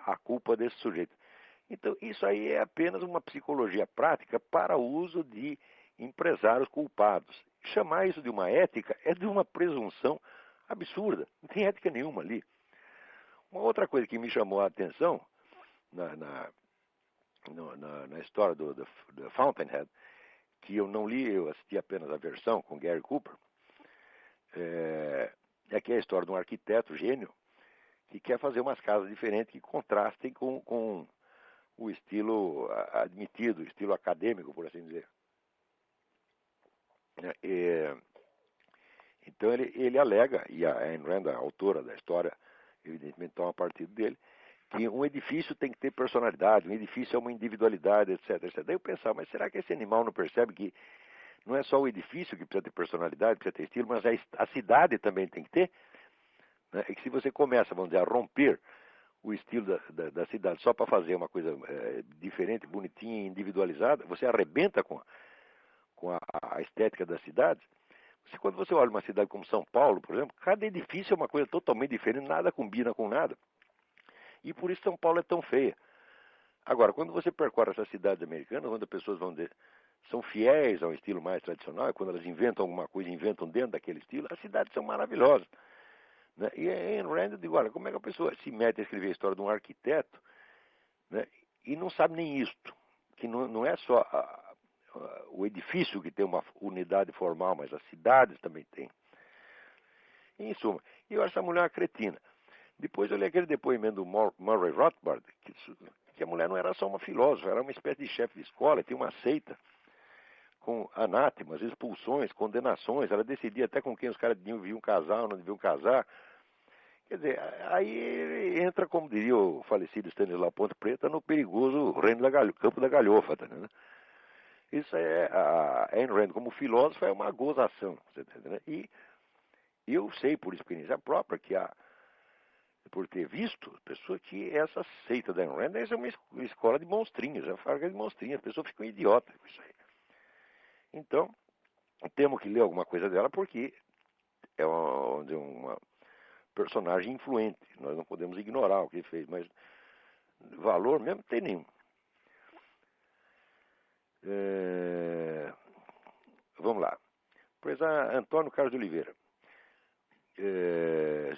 B: a culpa desse sujeito. Então, isso aí é apenas uma psicologia prática para o uso de empresários culpados. Chamar isso de uma ética é de uma presunção absurda. Não tem ética nenhuma ali. Uma outra coisa que me chamou a atenção na história do Fountainhead, que eu não li, eu assisti apenas a versão com Gary Cooper, é que é a história de um arquiteto gênio que quer fazer umas casas diferentes que contrastem com o estilo admitido, o estilo acadêmico, por assim dizer. Então ele alega, e a Ayn Rand, a autora da história, evidentemente toma partido dele, que um edifício tem que ter personalidade, um edifício é uma individualidade, etc, etc. Daí eu pensava, mas será que esse animal não percebe que não é só o edifício que precisa ter personalidade, precisa ter estilo, mas a cidade também tem que ter? Né? E que se você começa, vamos dizer, a romper o estilo da cidade só para fazer uma coisa diferente, bonitinha, individualizada, você arrebenta com a estética das cidades. Quando você olha uma cidade como São Paulo, por exemplo, cada edifício é uma coisa totalmente diferente, nada combina com nada. E por isso São Paulo é tão feia. Agora, quando você percorre essas cidades americanas, onde as pessoas são fiéis ao estilo mais tradicional, e quando elas inventam alguma coisa, inventam dentro daquele estilo, as cidades são maravilhosas. Né? E em Rand, eu digo, olha, como é que a pessoa se mete a escrever a história de um arquiteto, né, e não sabe nem isto, que não é só o edifício que tem uma unidade formal, mas as cidades também têm. Em suma, eu acho essa mulher uma cretina. Depois eu li aquele depoimento do Murray Rothbard, que a mulher não era só uma filósofa, era uma espécie de chefe de escola, tinha uma seita com anátemas, expulsões, condenações, ela decidia até com quem os caras deviam casar ou não deviam casar. Quer dizer, aí entra, como diria o falecido Stanislau Ponte Preta, no perigoso campo da galhofa, tá entendendo? Isso a Ayn Rand, como filósofo, é uma gozação, você tá entendendo? E eu sei, por experiência própria, por ter visto, pessoa que essa seita da Ayn Rand é uma escola de monstrinhos, é uma fábrica de monstrinhos, as pessoas ficam idiotas com isso aí. Então, temos que ler alguma coisa dela, porque é uma personagem influente, nós não podemos ignorar o que ele fez, mas valor mesmo não tem nenhum. Vamos lá. Pois Antônio Carlos de Oliveira.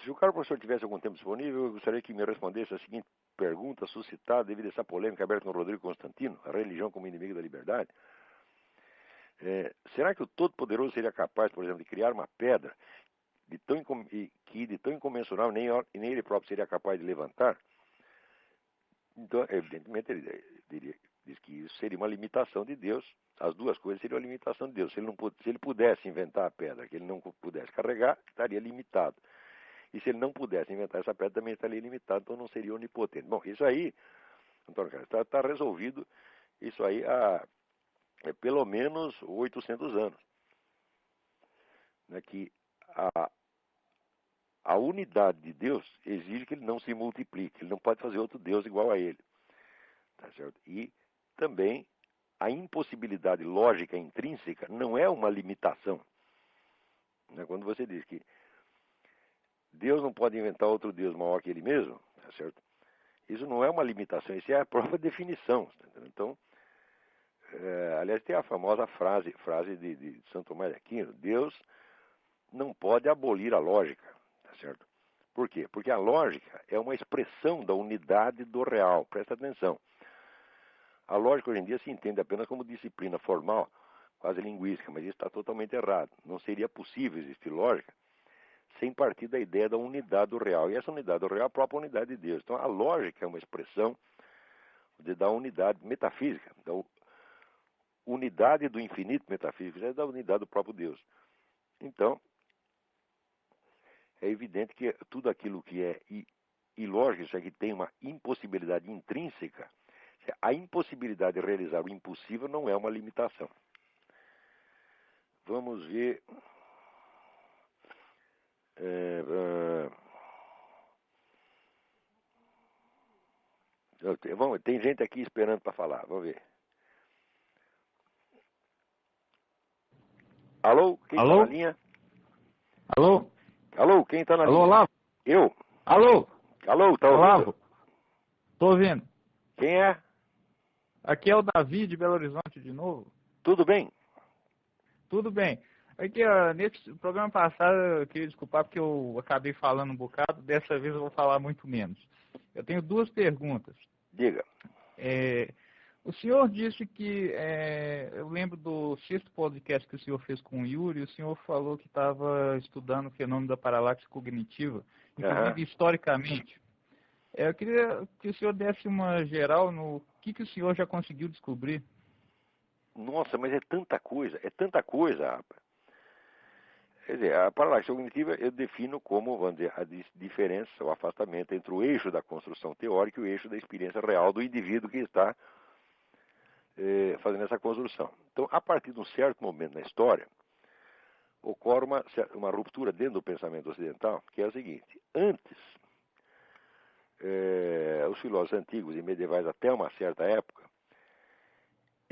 B: Se o caro professor tivesse algum tempo disponível, eu gostaria que me respondesse a seguinte pergunta suscitada devido a essa polêmica aberta no Rodrigo Constantino, a religião como inimigo da liberdade. Será que o Todo-Poderoso seria capaz, por exemplo, de criar uma pedra que de tão incomensurável nem ele próprio seria capaz de levantar? Então, evidentemente, ele diz que isso seria uma limitação de Deus. As duas coisas seriam uma limitação de Deus. Se ele pudesse inventar a pedra que ele não pudesse carregar, estaria limitado. E se ele não pudesse inventar essa pedra, também estaria limitado, então não seria onipotente. Bom, isso aí, Antônio Carlos, está resolvido. Isso aí há pelo menos 800 anos. Né, que a unidade de Deus exige que ele não se multiplique. Ele não pode fazer outro Deus igual a ele. Tá certo? E também a impossibilidade lógica intrínseca não é uma limitação. Né? Quando você diz que Deus não pode inventar outro Deus maior que ele mesmo, tá certo? Isso não é uma limitação, isso é a própria definição. Tá, então, aliás, tem a famosa frase de Santo Tomás de Aquino: Deus não pode abolir a lógica, tá certo? Por quê? Porque a lógica é uma expressão da unidade do real. Presta atenção. A lógica hoje em dia se entende apenas como disciplina formal, quase linguística, mas isso está totalmente errado. Não seria possível existir lógica sem partir da ideia da unidade do real. E essa unidade do real é a própria unidade de Deus. Então a lógica é uma expressão da unidade metafísica, da unidade do infinito metafísico, é da unidade do próprio Deus. Então, é evidente que tudo aquilo que é ilógico, isso aqui tem uma impossibilidade intrínseca. A impossibilidade de realizar o impossível não é uma limitação. Vamos ver. Tem gente aqui esperando para falar. Vamos ver. Alô? Quem está na linha?
A: Alô?
B: Alô? Quem está na linha?
A: Alô, Olavo?
B: Eu?
A: Alô?
B: Alô, tá ouvindo?
A: Olavo? Tô ouvindo.
B: Quem é?
A: Aqui é o Davi de Belo Horizonte de novo.
B: Tudo bem?
A: Tudo bem. Aqui, ó, nesse programa passado, eu queria desculpar porque eu acabei falando um bocado. Dessa vez eu vou falar muito menos. Eu tenho duas perguntas.
B: Diga.
A: O senhor disse que, eu lembro do sexto podcast que o senhor fez com o Yuri, o senhor falou que estava estudando o fenômeno da paralaxe cognitiva, inclusive historicamente. Eu queria que o senhor desse uma geral no que o senhor já conseguiu descobrir.
B: Nossa, mas é tanta coisa, rapaz. Quer dizer, a paralaxe cognitiva eu defino como, vamos dizer, a diferença, o afastamento entre o eixo da construção teórica e o eixo da experiência real do indivíduo que está fazendo essa construção. Então, a partir de um certo momento na história, ocorre uma ruptura dentro do pensamento ocidental, que é a seguinte: antes, os filósofos antigos e medievais até uma certa época,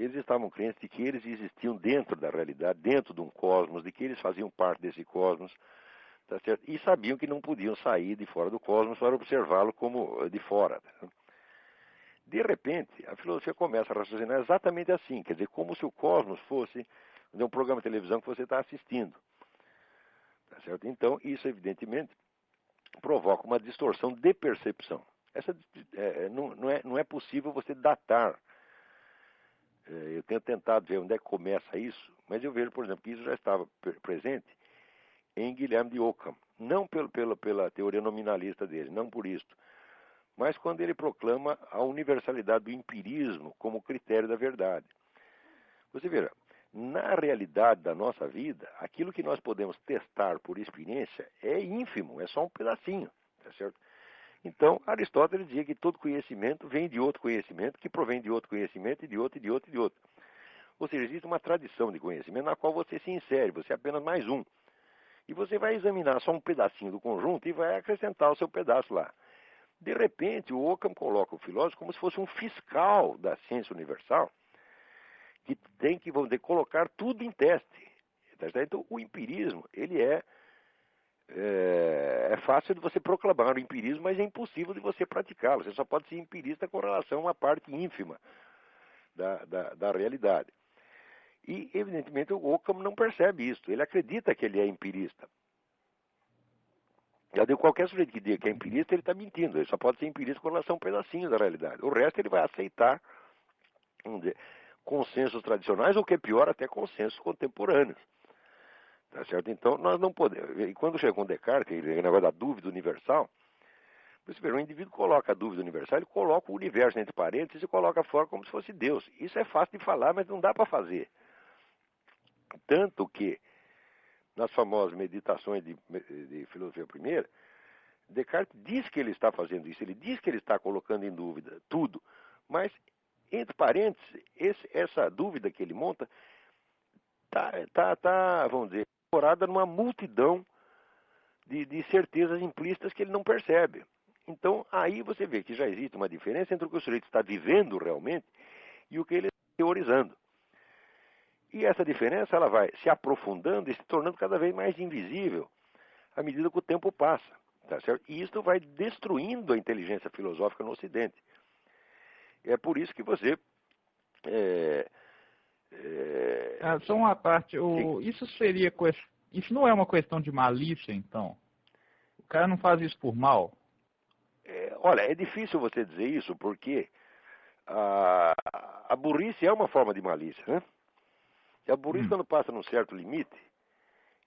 B: eles estavam crentes de que eles existiam dentro da realidade, dentro de um cosmos, de que eles faziam parte desse cosmos, tá certo? E sabiam que não podiam sair de fora do cosmos para observá-lo como de fora. Tá? De repente, a filosofia começa a raciocinar exatamente assim, quer dizer, como se o cosmos fosse um programa de televisão que você está assistindo. Tá certo? Então, isso evidentemente provoca uma distorção de percepção. Não é possível você datar. Eu tenho tentado ver onde é que começa isso, mas eu vejo, por exemplo, que isso já estava presente em Guilherme de Ockham. Não pela teoria nominalista dele, não por isso, mas quando ele proclama a universalidade do empirismo como critério da verdade. Você veja, na realidade da nossa vida, aquilo que nós podemos testar por experiência é ínfimo, é só um pedacinho, tá certo? Então, Aristóteles dizia que todo conhecimento vem de outro conhecimento, que provém de outro conhecimento, e de outro, e de outro, e de outro. Ou seja, existe uma tradição de conhecimento na qual você se insere, você é apenas mais um. E você vai examinar só um pedacinho do conjunto e vai acrescentar o seu pedaço lá. De repente, o Ockham coloca o filósofo como se fosse um fiscal da ciência universal, que tem que, vamos dizer, colocar tudo em teste. Então, o empirismo, ele é fácil de você proclamar o empirismo, mas é impossível de você praticá-lo. Você só pode ser empirista com relação a uma parte ínfima da realidade. E, evidentemente, o Ockham não percebe isso. Ele acredita que ele é empirista. Já deu qualquer sujeito que diga que é empirista, ele está mentindo. Ele só pode ser empirista com relação a um pedacinho da realidade. O resto ele vai aceitar, vamos dizer, consensos tradicionais, ou que é pior, até consensos contemporâneos. Tá certo? Então, nós não podemos. E quando chega com Descartes, o negócio da dúvida universal, você vê, o indivíduo coloca a dúvida universal, ele coloca o universo entre parênteses e coloca fora como se fosse Deus. Isso é fácil de falar, mas não dá para fazer. Tanto que, nas famosas meditações de filosofia primeira, Descartes diz que ele está fazendo isso, ele diz que ele está colocando em dúvida tudo, mas, entre parênteses, essa dúvida que ele monta tá, vamos dizer, incorporada numa multidão de certezas implícitas que ele não percebe. Então, aí você vê que já existe uma diferença entre o que o sujeito está vivendo realmente e o que ele está teorizando. E essa diferença ela vai se aprofundando e se tornando cada vez mais invisível à medida que o tempo passa. Tá certo? E isso vai destruindo a inteligência filosófica no Ocidente. É por isso que você...
A: Só uma parte, isso não é uma questão de malícia, então? O cara não faz isso por mal?
B: Olha, é difícil você dizer isso, porque a burrice é uma forma de malícia, né? E a burrice, quando passa num certo limite,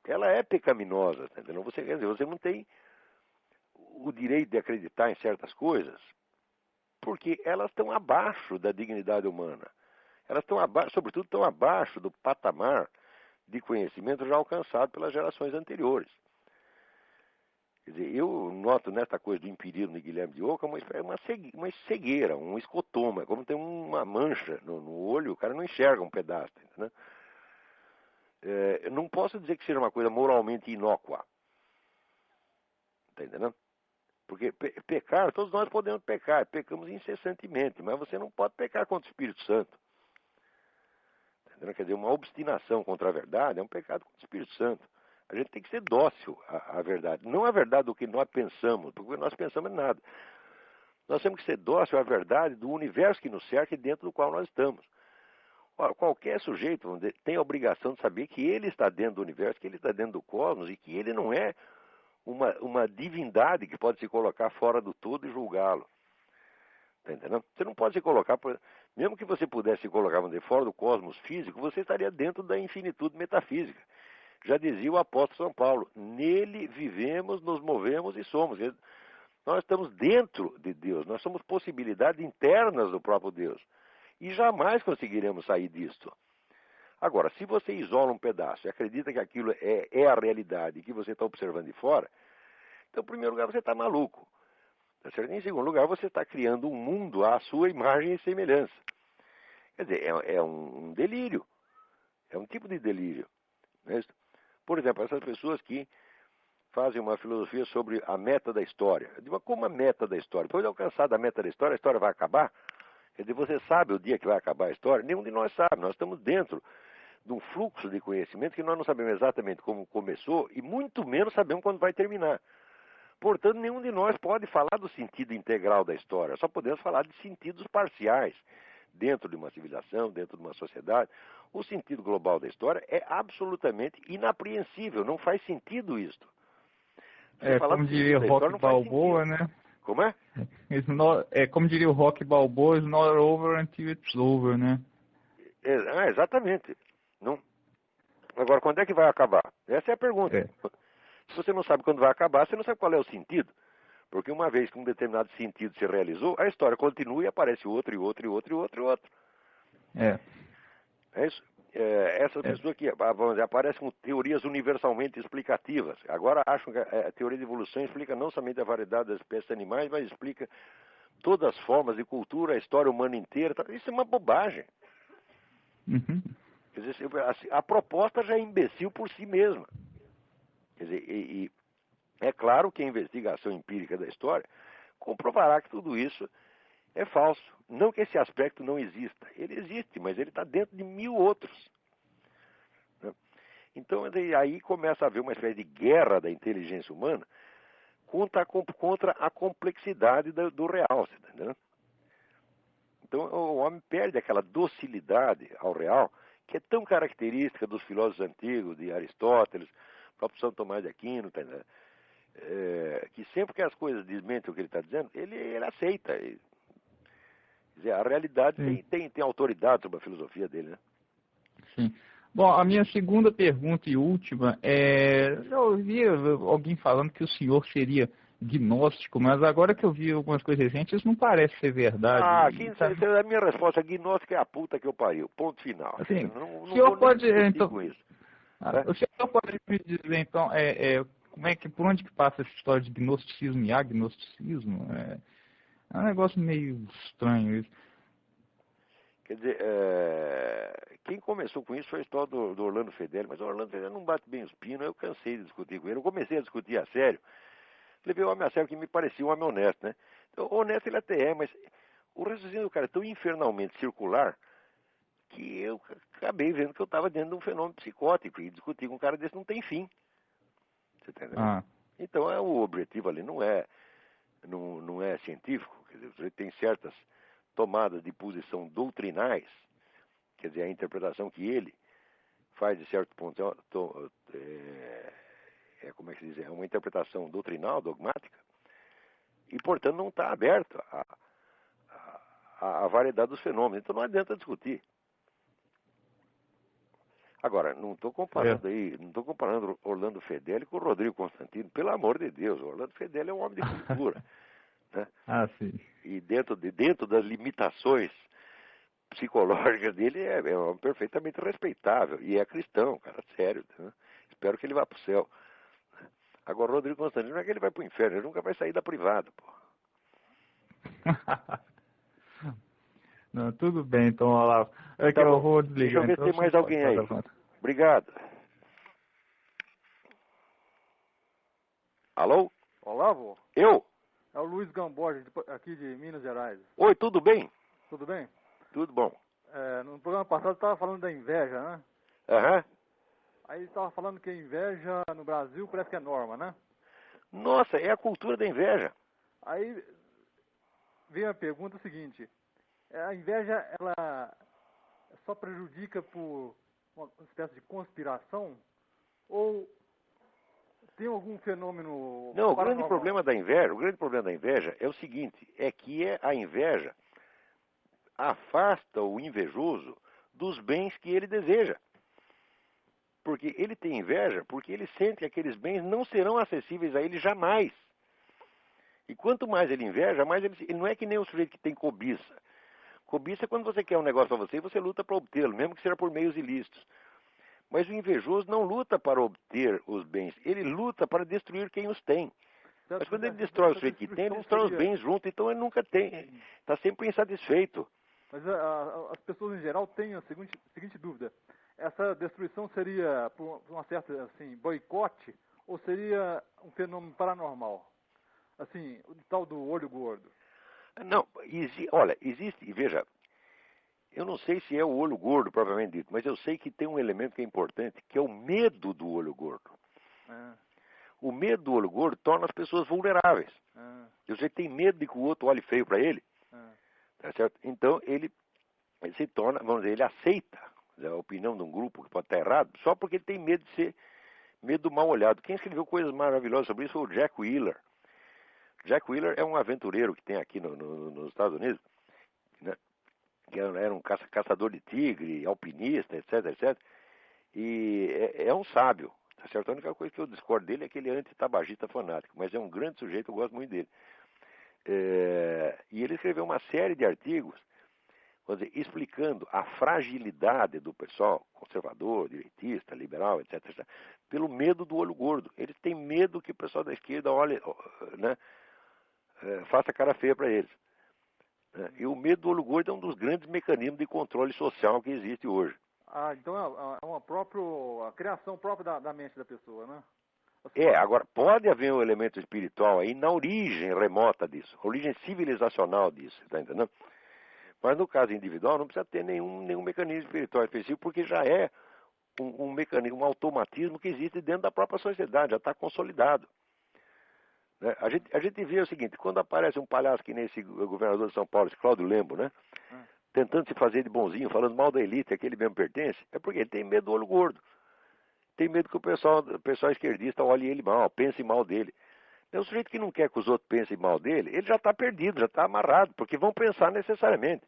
B: ela é pecaminosa, entendeu? Quer dizer, você não tem o direito de acreditar em certas coisas, porque elas estão abaixo da dignidade humana. Elas estão abaixo, sobretudo, estão abaixo do patamar de conhecimento já alcançado pelas gerações anteriores. Quer dizer, eu noto nessa coisa do empirismo de Guilherme de Ockham uma cegueira, um escotoma, como tem uma mancha no olho, o cara não enxerga um pedaço, né? Eu não posso dizer que seja uma coisa moralmente inócua. Está entendendo? Porque pecar, todos nós podemos pecar, pecamos incessantemente, mas você não pode pecar contra o Espírito Santo. Tá entendendo? Quer dizer, uma obstinação contra a verdade é um pecado contra o Espírito Santo. A gente tem que ser dócil à verdade. Não a verdade do que nós pensamos, porque nós pensamos em nada. Nós temos que ser dócil à verdade do universo que nos cerca e dentro do qual nós estamos. Ora, qualquer sujeito, vamos dizer, tem a obrigação de saber que ele está dentro do universo, que ele está dentro do cosmos e que ele não é uma divindade que pode se colocar fora do todo e julgá-lo. Está entendendo? Você não pode se colocar, mesmo que você pudesse se colocar, vamos dizer, fora do cosmos físico, você estaria dentro da infinitude metafísica. Já dizia o apóstolo São Paulo, nele vivemos, nos movemos e somos. Nós estamos dentro de Deus, nós somos possibilidades internas do próprio Deus. E jamais conseguiremos sair disto. Agora, se você isola um pedaço e acredita que aquilo é a realidade e que você está observando de fora, então, em primeiro lugar, você está maluco. Tá certo? Em segundo lugar, você está criando um mundo à sua imagem e semelhança. Quer dizer, é um delírio. É um tipo de delírio. Não é isso? Por exemplo, essas pessoas que fazem uma filosofia sobre a meta da história. Eu digo, como a meta da história? Depois de alcançar a meta da história, a história vai acabar? Quer dizer, você sabe o dia que vai acabar a história? Nenhum de nós sabe. Nós estamos dentro de um fluxo de conhecimento que nós não sabemos exatamente como começou e muito menos sabemos quando vai terminar. Portanto, nenhum de nós pode falar do sentido integral da história. Só podemos falar de sentidos parciais dentro de uma civilização, dentro de uma sociedade. O sentido global da história é absolutamente inapreensível. Não faz sentido isto.
A: Como diria o Rock Balboa, né?
B: Como é?
A: Como diria o Rock Balboa, it's not over until it's over, né?
B: Exatamente. Não. Agora, quando é que vai acabar? Essa é a pergunta. Se você não sabe quando vai acabar, você não sabe qual é o sentido. Porque uma vez que um determinado sentido se realizou, a história continua e aparece outro, e outro, e outro, e outro, e outro. É isso? Essas pessoas que vamos dizer, aparecem com teorias universalmente explicativas. Agora acham que a teoria de evolução explica não somente a variedade das espécies animais, mas explica todas as formas de cultura, a história humana inteira. Isso é uma bobagem.
A: Uhum.
B: Quer dizer, a proposta já é imbecil por si mesma. Quer dizer, e é claro que a investigação empírica da história comprovará que tudo isso é falso. Não que esse aspecto não exista. Ele existe, mas ele está dentro de 1000 outros. Então, aí começa a haver uma espécie de guerra da inteligência humana contra a complexidade do real. Você tá entendendo? Então, o homem perde aquela docilidade ao real, que é tão característica dos filósofos antigos, de Aristóteles, próprio São Tomás de Aquino, tá entendendo? Que sempre que as coisas desmentem o que ele está dizendo, ele aceita. Quer dizer, a realidade tem autoridade sobre a filosofia dele, né?
A: Sim. Bom, a minha segunda pergunta e última eu ouvi alguém falando que o senhor seria gnóstico, mas agora que eu vi algumas coisas recentes, isso não parece ser verdade.
B: A minha resposta, gnóstico é a puta que eu pariu. Ponto final.
A: Assim,
B: não
A: o senhor pode,
B: então, com isso.
A: O senhor pode me dizer, então, por onde que passa essa história de gnosticismo e agnosticismo? É um negócio meio estranho isso.
B: Quer dizer, quem começou com isso foi a história do Orlando Fedeli, mas o Orlando Fedeli não bate bem os pinos, eu cansei de discutir com ele. Eu comecei a discutir a sério, levei o homem a sério que me parecia um homem honesto, né? Então, honesto ele até é, mas o raciocínio do cara é tão infernalmente circular que eu acabei vendo que eu estava dentro de um fenômeno psicótico e discutir com um cara desse não tem fim. Você tá entendendo? Então, o objetivo ali não é científico, quer dizer, você tem certas tomadas de posição doutrinais, quer dizer, a interpretação que ele faz de certo ponto como é que se diz? É uma interpretação doutrinal, dogmática, e, portanto, não está aberto à variedade dos fenômenos. Então, não adianta discutir. Agora, não estou comparando Orlando Fedeli com o Rodrigo Constantino, pelo amor de Deus. O Orlando Fedeli é um homem de cultura. Né?
A: Sim.
B: E dentro das limitações psicológicas dele é um homem perfeitamente respeitável. E é cristão, cara, sério. Né? Espero que ele vá para o céu. Agora, o Rodrigo Constantino não é que ele vai para o inferno, ele nunca vai sair da privada, pô.
A: Não, tudo bem, então, Olavo. Que eu vou desligar.
B: Deixa eu ver se tem mais alguém aí. Obrigado. Alô?
C: Olavo?
B: Eu?
C: É o Luiz Gamboja, aqui de Minas Gerais.
B: Oi, tudo bem?
C: Tudo bem?
B: Tudo bom.
C: No programa passado estava falando da inveja, né?
B: Aham.
C: Aí estava falando que a inveja no Brasil parece que é norma, né?
B: Nossa, é a cultura da inveja.
C: Aí veio a pergunta seguinte: a inveja, ela só prejudica por uma espécie de conspiração? Ou tem algum fenômeno...
B: Não, o grande problema da inveja é o seguinte, é que a inveja afasta o invejoso dos bens que ele deseja. Porque ele tem inveja, porque ele sente que aqueles bens não serão acessíveis a ele jamais. E quanto mais ele inveja, mais ele não é que nem o sujeito que tem cobiça. Cobiça é quando você quer um negócio para você e você luta para obtê-lo, mesmo que seja por meios ilícitos. Mas o invejoso não luta para obter os bens, ele luta para destruir quem os tem. Mas quando ele destrói o sujeito que tem, ele destrói os bens junto, então ele nunca tem, está sempre insatisfeito.
C: Mas as pessoas em geral têm a seguinte dúvida: essa destruição seria por uma certa assim, boicote ou seria um fenômeno paranormal? Assim, o tal do olho gordo.
B: Não, olha, existe, veja, eu não sei se é o olho gordo propriamente dito, mas eu sei que tem um elemento que é importante, que é o medo do olho gordo. O medo do olho gordo torna as pessoas vulneráveis. Se você tem medo de que o outro olhe feio para ele, tá certo? Então ele se torna, vamos dizer, ele aceita a opinião de um grupo que pode estar errado, só porque ele tem medo de ser medo do mal olhado. Quem escreveu coisas maravilhosas sobre isso foi o Jack Wheeler. Jack Wheeler é um aventureiro que tem aqui nos Estados Unidos, né? Que era um caçador de tigre, alpinista, etc, etc. E é um sábio, tá certo? A única coisa que eu discordo dele é que ele é anti-tabagista fanático, mas é um grande sujeito, eu gosto muito dele. E ele escreveu uma série de artigos, vamos dizer, explicando a fragilidade do pessoal conservador, direitista, liberal, etc, etc, pelo medo do olho gordo. Eles têm medo que o pessoal da esquerda olhe, né, faça cara feia para eles. E o medo do olho gordo é um dos grandes mecanismos de controle social que existe hoje.
C: Então é a criação própria da mente da pessoa, né?
B: Agora, pode haver um elemento espiritual aí na origem remota disso, a origem civilizacional disso, tá entendendo? Mas no caso individual não precisa ter nenhum mecanismo espiritual específico, porque já é um mecanismo, um automatismo que existe dentro da própria sociedade, já está consolidado. Né? A gente vê o seguinte, quando aparece um palhaço que nem esse governador de São Paulo, esse Cláudio Lembo, né? Tentando se fazer de bonzinho, falando mal da elite, que ele mesmo pertence, é porque ele tem medo do olho gordo. Tem medo que o pessoal esquerdista olhe ele mal, pense mal dele. É o sujeito que não quer que os outros pensem mal dele, ele já está perdido, já está amarrado, porque vão pensar necessariamente.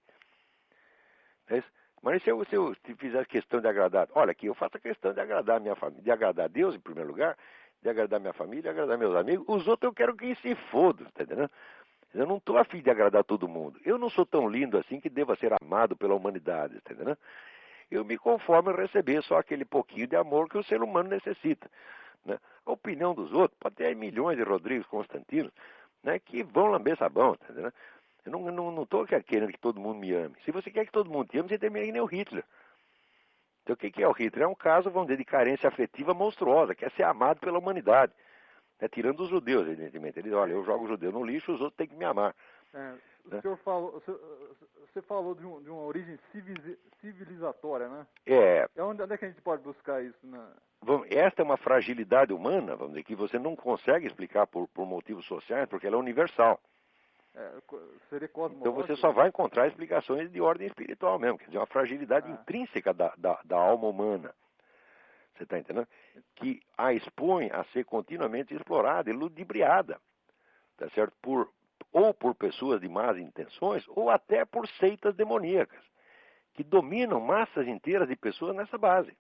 B: Mas se eu fizer questão de agradar, olha aqui, eu faço a questão de agradar a minha família, de agradar a Deus em primeiro lugar, de agradar minha família, de agradar meus amigos, os outros eu quero que se fodam, tá entendendo? Eu não estou afim de agradar todo mundo. Eu não sou tão lindo assim que deva ser amado pela humanidade, tá entendendo? Eu me conformo em receber só aquele pouquinho de amor que o ser humano necessita. Né? A opinião dos outros, pode ter milhões de Rodrigos Constantinos, né, que vão lamber sabão, tá entendendo? Eu não estou querendo que todo mundo me ame. Se você quer que todo mundo te ame, você termina que nem o Hitler. Então o que é o Hitler? É um caso, vamos dizer, de carência afetiva monstruosa, quer ser amado pela humanidade. Né? Tirando os judeus, evidentemente. Ele diz, olha, eu jogo o judeu no lixo, os outros têm que me amar.
C: O senhor falou, você falou de uma origem civilizatória, né? Onde é que a gente pode buscar isso?
B: Esta é uma fragilidade humana, vamos dizer, que você não consegue explicar por motivos sociais, porque ela é universal.
C: Seria cosmológico.
B: Então você só vai encontrar explicações de ordem espiritual mesmo, quer dizer, uma fragilidade intrínseca da alma humana. Você está entendendo? Que a expõe a ser continuamente explorada e ludibriada, tá certo? Ou por pessoas de más intenções, ou até por seitas demoníacas, que dominam massas inteiras de pessoas nessa base.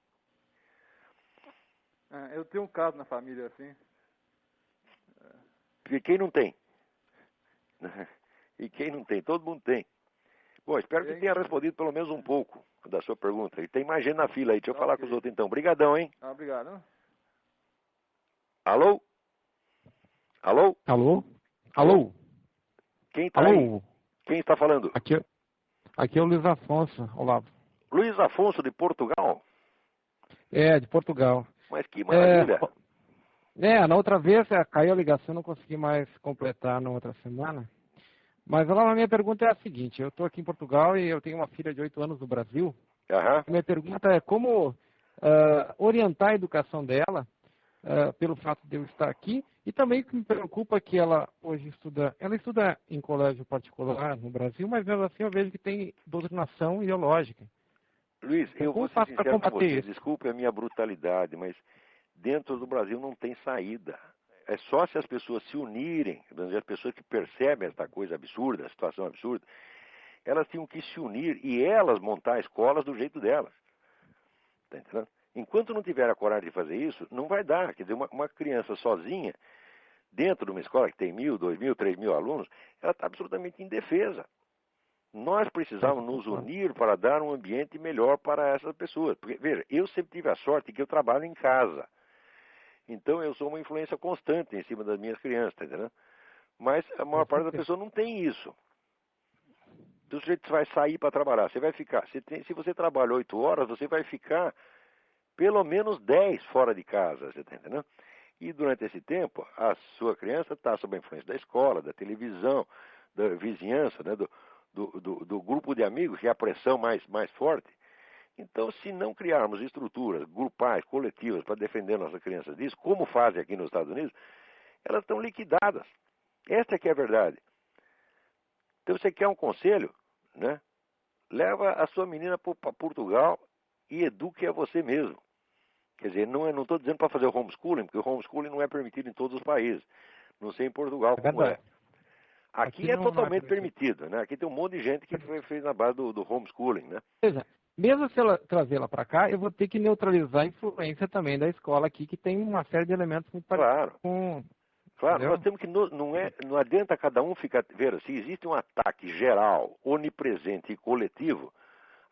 C: Eu tenho um caso na família assim.
B: E quem não tem? E quem não tem? Todo mundo tem. Bom, espero que tenha respondido pelo menos um pouco da sua pergunta. E tem mais gente na fila aí. Deixa eu falar com os outros então. Obrigadão, hein?
C: Obrigado.
B: Alô? Alô?
D: Alô? Alô?
B: Quem está aí? Quem está falando?
D: Aqui é o Luiz Afonso, Olavo.
B: Luiz Afonso de Portugal?
D: De Portugal.
B: Mas que maravilha.
D: Na outra vez caiu a ligação, não consegui mais completar na outra semana. Mas a minha pergunta é a seguinte, eu estou aqui em Portugal e eu tenho uma filha de 8 anos no Brasil. Minha pergunta é como orientar a educação dela pelo fato de eu estar aqui, e também que me preocupa que ela hoje estuda em colégio particular no Brasil, mas mesmo assim eu vejo que tem doutrinação ideológica.
B: Luiz, eu vou ser sincero com você, desculpe a minha brutalidade, mas dentro do Brasil não tem saída. É só se as pessoas se unirem, as pessoas que percebem esta coisa absurda, a situação absurda, elas tinham que se unir e elas montar escolas do jeito delas. Tá entendendo? Enquanto não tiver a coragem de fazer isso, não vai dar. Quer dizer, uma criança sozinha, dentro de uma escola que tem 1.000, 2.000, 3.000 alunos, ela está absolutamente indefesa. Nós precisamos nos unir para dar um ambiente melhor para essas pessoas. Porque, veja, eu sempre tive a sorte que eu trabalho em casa. Então eu sou uma influência constante em cima das minhas crianças, tá entendendo? Mas a maior parte da pessoa não tem isso. Então o sujeito vai sair para trabalhar, você vai ficar. Se você trabalha 8 horas, você vai ficar pelo menos 10 fora de casa, você tá entendendo? E durante esse tempo, a sua criança está sob a influência da escola, da televisão, da vizinhança, né, do grupo de amigos, que é a pressão mais forte. Então, se não criarmos estruturas grupais, coletivas, para defender nossas crianças disso, como fazem aqui nos Estados Unidos, elas estão liquidadas. Essa é que é a verdade. Então, você quer um conselho, né? Leva a sua menina para Portugal e eduque a você mesmo. Quer dizer, não estou dizendo para fazer o homeschooling, porque o homeschooling não é permitido em todos os países. Não sei em Portugal como é. Aqui é totalmente permitido, né? Aqui tem um monte de gente que fez na base do homeschooling, né?
D: Mesmo se ela trazê-la para cá, eu vou ter que neutralizar a influência também da escola aqui, que tem uma série de elementos muito parecidos com...
B: Claro,
D: entendeu?
B: nós temos que, não adianta cada um ficar... Veja, se existe um ataque geral, onipresente e coletivo,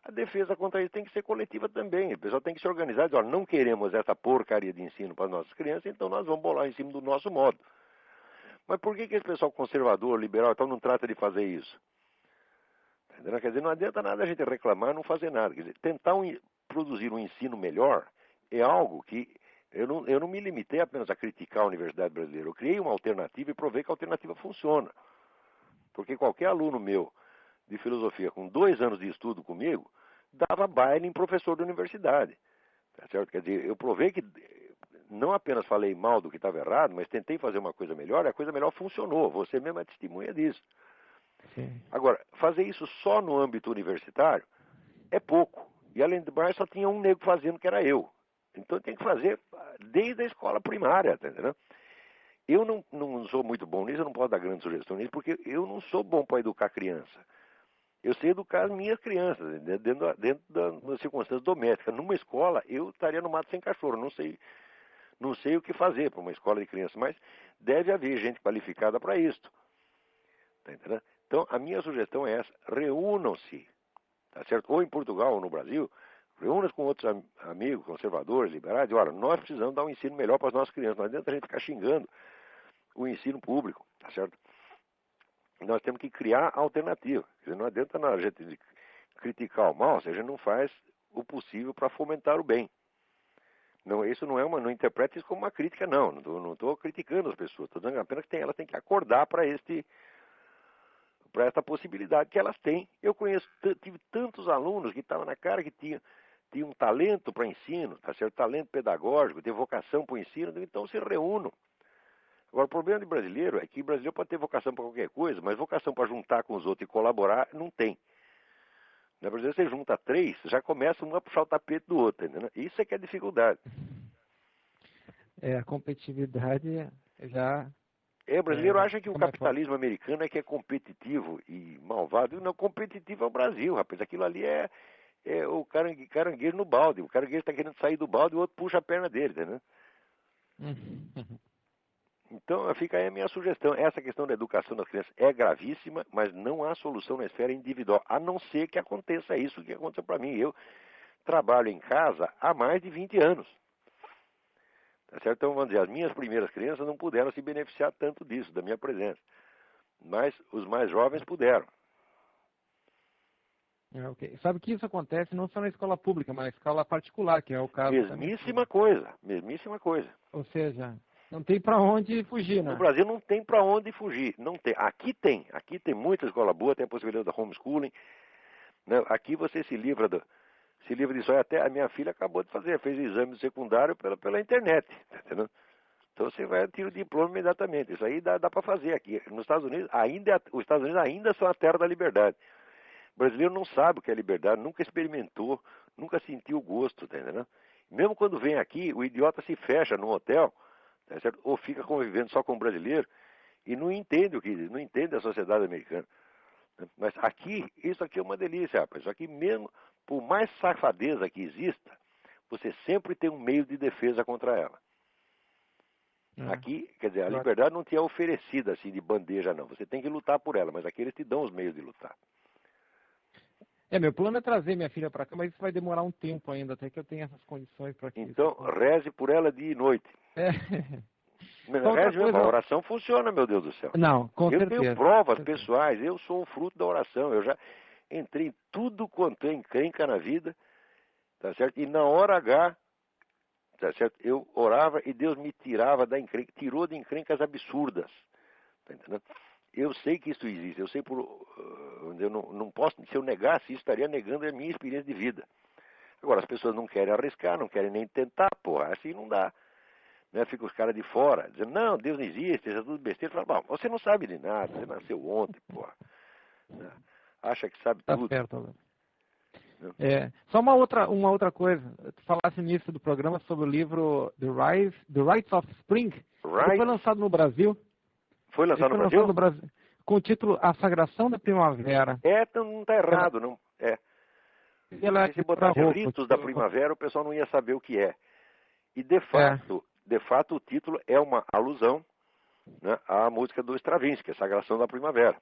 B: a defesa contra isso tem que ser coletiva também. O pessoal tem que se organizar e dizer, olha, não queremos essa porcaria de ensino para as nossas crianças, então nós vamos bolar em cima do nosso modo. Mas por que esse pessoal conservador, liberal, então não trata de fazer isso? Quer dizer, não adianta nada a gente reclamar e não fazer nada. Quer dizer, tentar produzir um ensino melhor é algo que eu não me limitei apenas a criticar a Universidade Brasileira. Eu criei uma alternativa e provei que a alternativa funciona. Porque qualquer aluno meu de filosofia com 2 anos de estudo comigo dava baile em professor da universidade. Tá certo? Quer dizer, eu provei que não apenas falei mal do que estava errado, mas tentei fazer uma coisa melhor e a coisa melhor funcionou. Você mesmo é testemunha disso.
D: Sim.
B: Agora, fazer isso só no âmbito universitário é pouco. E além do mais, só tinha um negro fazendo, que era eu. Então tem que fazer desde a escola primária, tá entendendo? Eu não sou muito bom nisso, eu não posso dar grande sugestão nisso, porque eu não sou bom para educar criança. Eu sei educar as minhas crianças, dentro das circunstâncias domésticas. Numa escola, eu estaria no mato sem cachorro. Não sei o que fazer para uma escola de crianças, mas deve haver gente qualificada para isso. Tá entendendo? Então, a minha sugestão é essa: reúnam-se, tá certo? Ou em Portugal ou no Brasil, reúnam-se com outros amigos, conservadores, liberais, e olha, nós precisamos dar um ensino melhor para as nossas crianças. Não adianta a gente ficar xingando o ensino público, tá certo? Nós temos que criar alternativa. Quer dizer, não adianta a gente criticar o mal se a gente não faz o possível para fomentar o bem. Não, isso não interprete isso como uma crítica, não. Não estou criticando as pessoas. Estou dizendo apenas que elas têm que acordar para esta possibilidade que elas têm. Eu tive tantos alunos que estavam na cara que tinham um talento para ensino, tá certo? Talento pedagógico, tem vocação para o ensino, então se reúnam. Agora, o problema de brasileiro é que o brasileiro pode ter vocação para qualquer coisa, mas vocação para juntar com os outros e colaborar, não tem. Na Brasil, você junta 3, já começa um a puxar o tapete do outro, entendeu? Isso é que é a dificuldade.
D: A competitividade já...
B: O brasileiro acha que o capitalismo americano é que é competitivo e malvado. Não, competitivo é o Brasil, rapaz. Aquilo ali é o caranguejo no balde. O caranguejo está querendo sair do balde e o outro puxa a perna dele, entendeu? Então, fica aí a minha sugestão. Essa questão da educação das crianças é gravíssima, mas não há solução na esfera individual, a não ser que aconteça isso que aconteceu para mim. Eu trabalho em casa há mais de 20 anos. Tá certo? Então, vamos dizer, as minhas primeiras crianças não puderam se beneficiar tanto disso, da minha presença. Mas os mais jovens puderam.
D: Okay. Sabe que isso acontece não só na escola pública, mas na escola particular, que é o caso...
B: Mesmíssima coisa.
D: Ou seja... Não tem para onde fugir, né?
B: No Brasil não tem para onde fugir. Não tem. Aqui tem muita escola boa, tem a possibilidade da homeschooling. Né? Aqui você se livra disso. Até a minha filha acabou de fazer, fez o exame secundário pela internet. Entendeu? Então você vai tirar o diploma imediatamente. Isso aí dá para fazer aqui. Nos Estados Unidos, os Estados Unidos ainda são a terra da liberdade. O brasileiro não sabe o que é liberdade, nunca experimentou, nunca sentiu o gosto. Tá entendendo? Mesmo quando vem aqui, o idiota se fecha num hotel, tá certo? Ou fica convivendo só com o brasileiro e não entende a sociedade americana. Mas isso aqui é uma delícia, rapaz. Isso aqui mesmo, por mais safadeza que exista, você sempre tem um meio de defesa contra ela. Aqui, quer dizer, a liberdade não te é oferecida assim de bandeja, não. Você tem que lutar por ela, mas aqui eles te dão os meios de lutar.
D: Meu plano é trazer minha filha para cá, mas isso vai demorar um tempo ainda, até que eu tenha essas condições para que
B: então, reze por ela dia e noite. A oração funciona, meu Deus do céu.
D: Não, com certeza.
B: Eu tenho provas pessoais, eu sou o fruto da oração. Eu já entrei em tudo quanto é encrenca na vida, tá certo? E na hora H, tá certo? Eu orava e Deus me tirava da encrenca, tirou de encrencas absurdas, tá entendendo? Eu sei que isso existe, eu sei eu não posso, se eu negasse isso, estaria negando a minha experiência de vida. Agora, as pessoas não querem arriscar, não querem nem tentar, porra, assim não dá. Né? Fica os caras de fora, dizendo, não, Deus não existe, isso é tudo besteira. Fala, bom, você não sabe de nada, você nasceu ontem, porra. Né? Acha que sabe tudo.
D: Tá certo, Alberto. Só uma outra coisa. Tu falasse no início do programa sobre o livro The Rites of Spring. Ele foi lançado no Brasil.
B: Foi lançado no Brasil?
D: Com o título A Sagração da Primavera.
B: Então não está errado, não. Se botasse Ritos da Primavera, o pessoal não ia saber o que é. E de fato, o título é uma alusão, né, à música do Stravinsky, A Sagração da Primavera.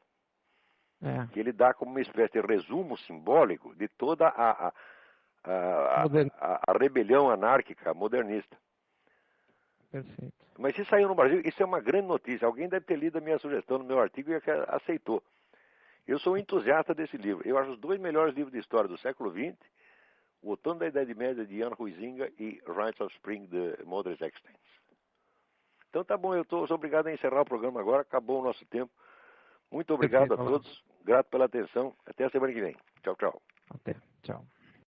B: Que ele dá como uma espécie de resumo simbólico de toda a rebelião anárquica modernista.
D: Perfeito.
B: Mas se saiu no Brasil, isso é uma grande notícia. Alguém deve ter lido a minha sugestão no meu artigo e aceitou. Eu sou um entusiasta desse livro. Eu acho os 2 melhores livros de história do século XX, O Outono da Idade Média, de Jan Huizinga, e Rites of Spring, de Modest Extens. Então tá bom, eu sou obrigado a encerrar o programa agora, acabou o nosso tempo. Muito obrigado a todos, grato pela atenção. Até a semana que vem. Tchau, tchau.
D: Até, tchau.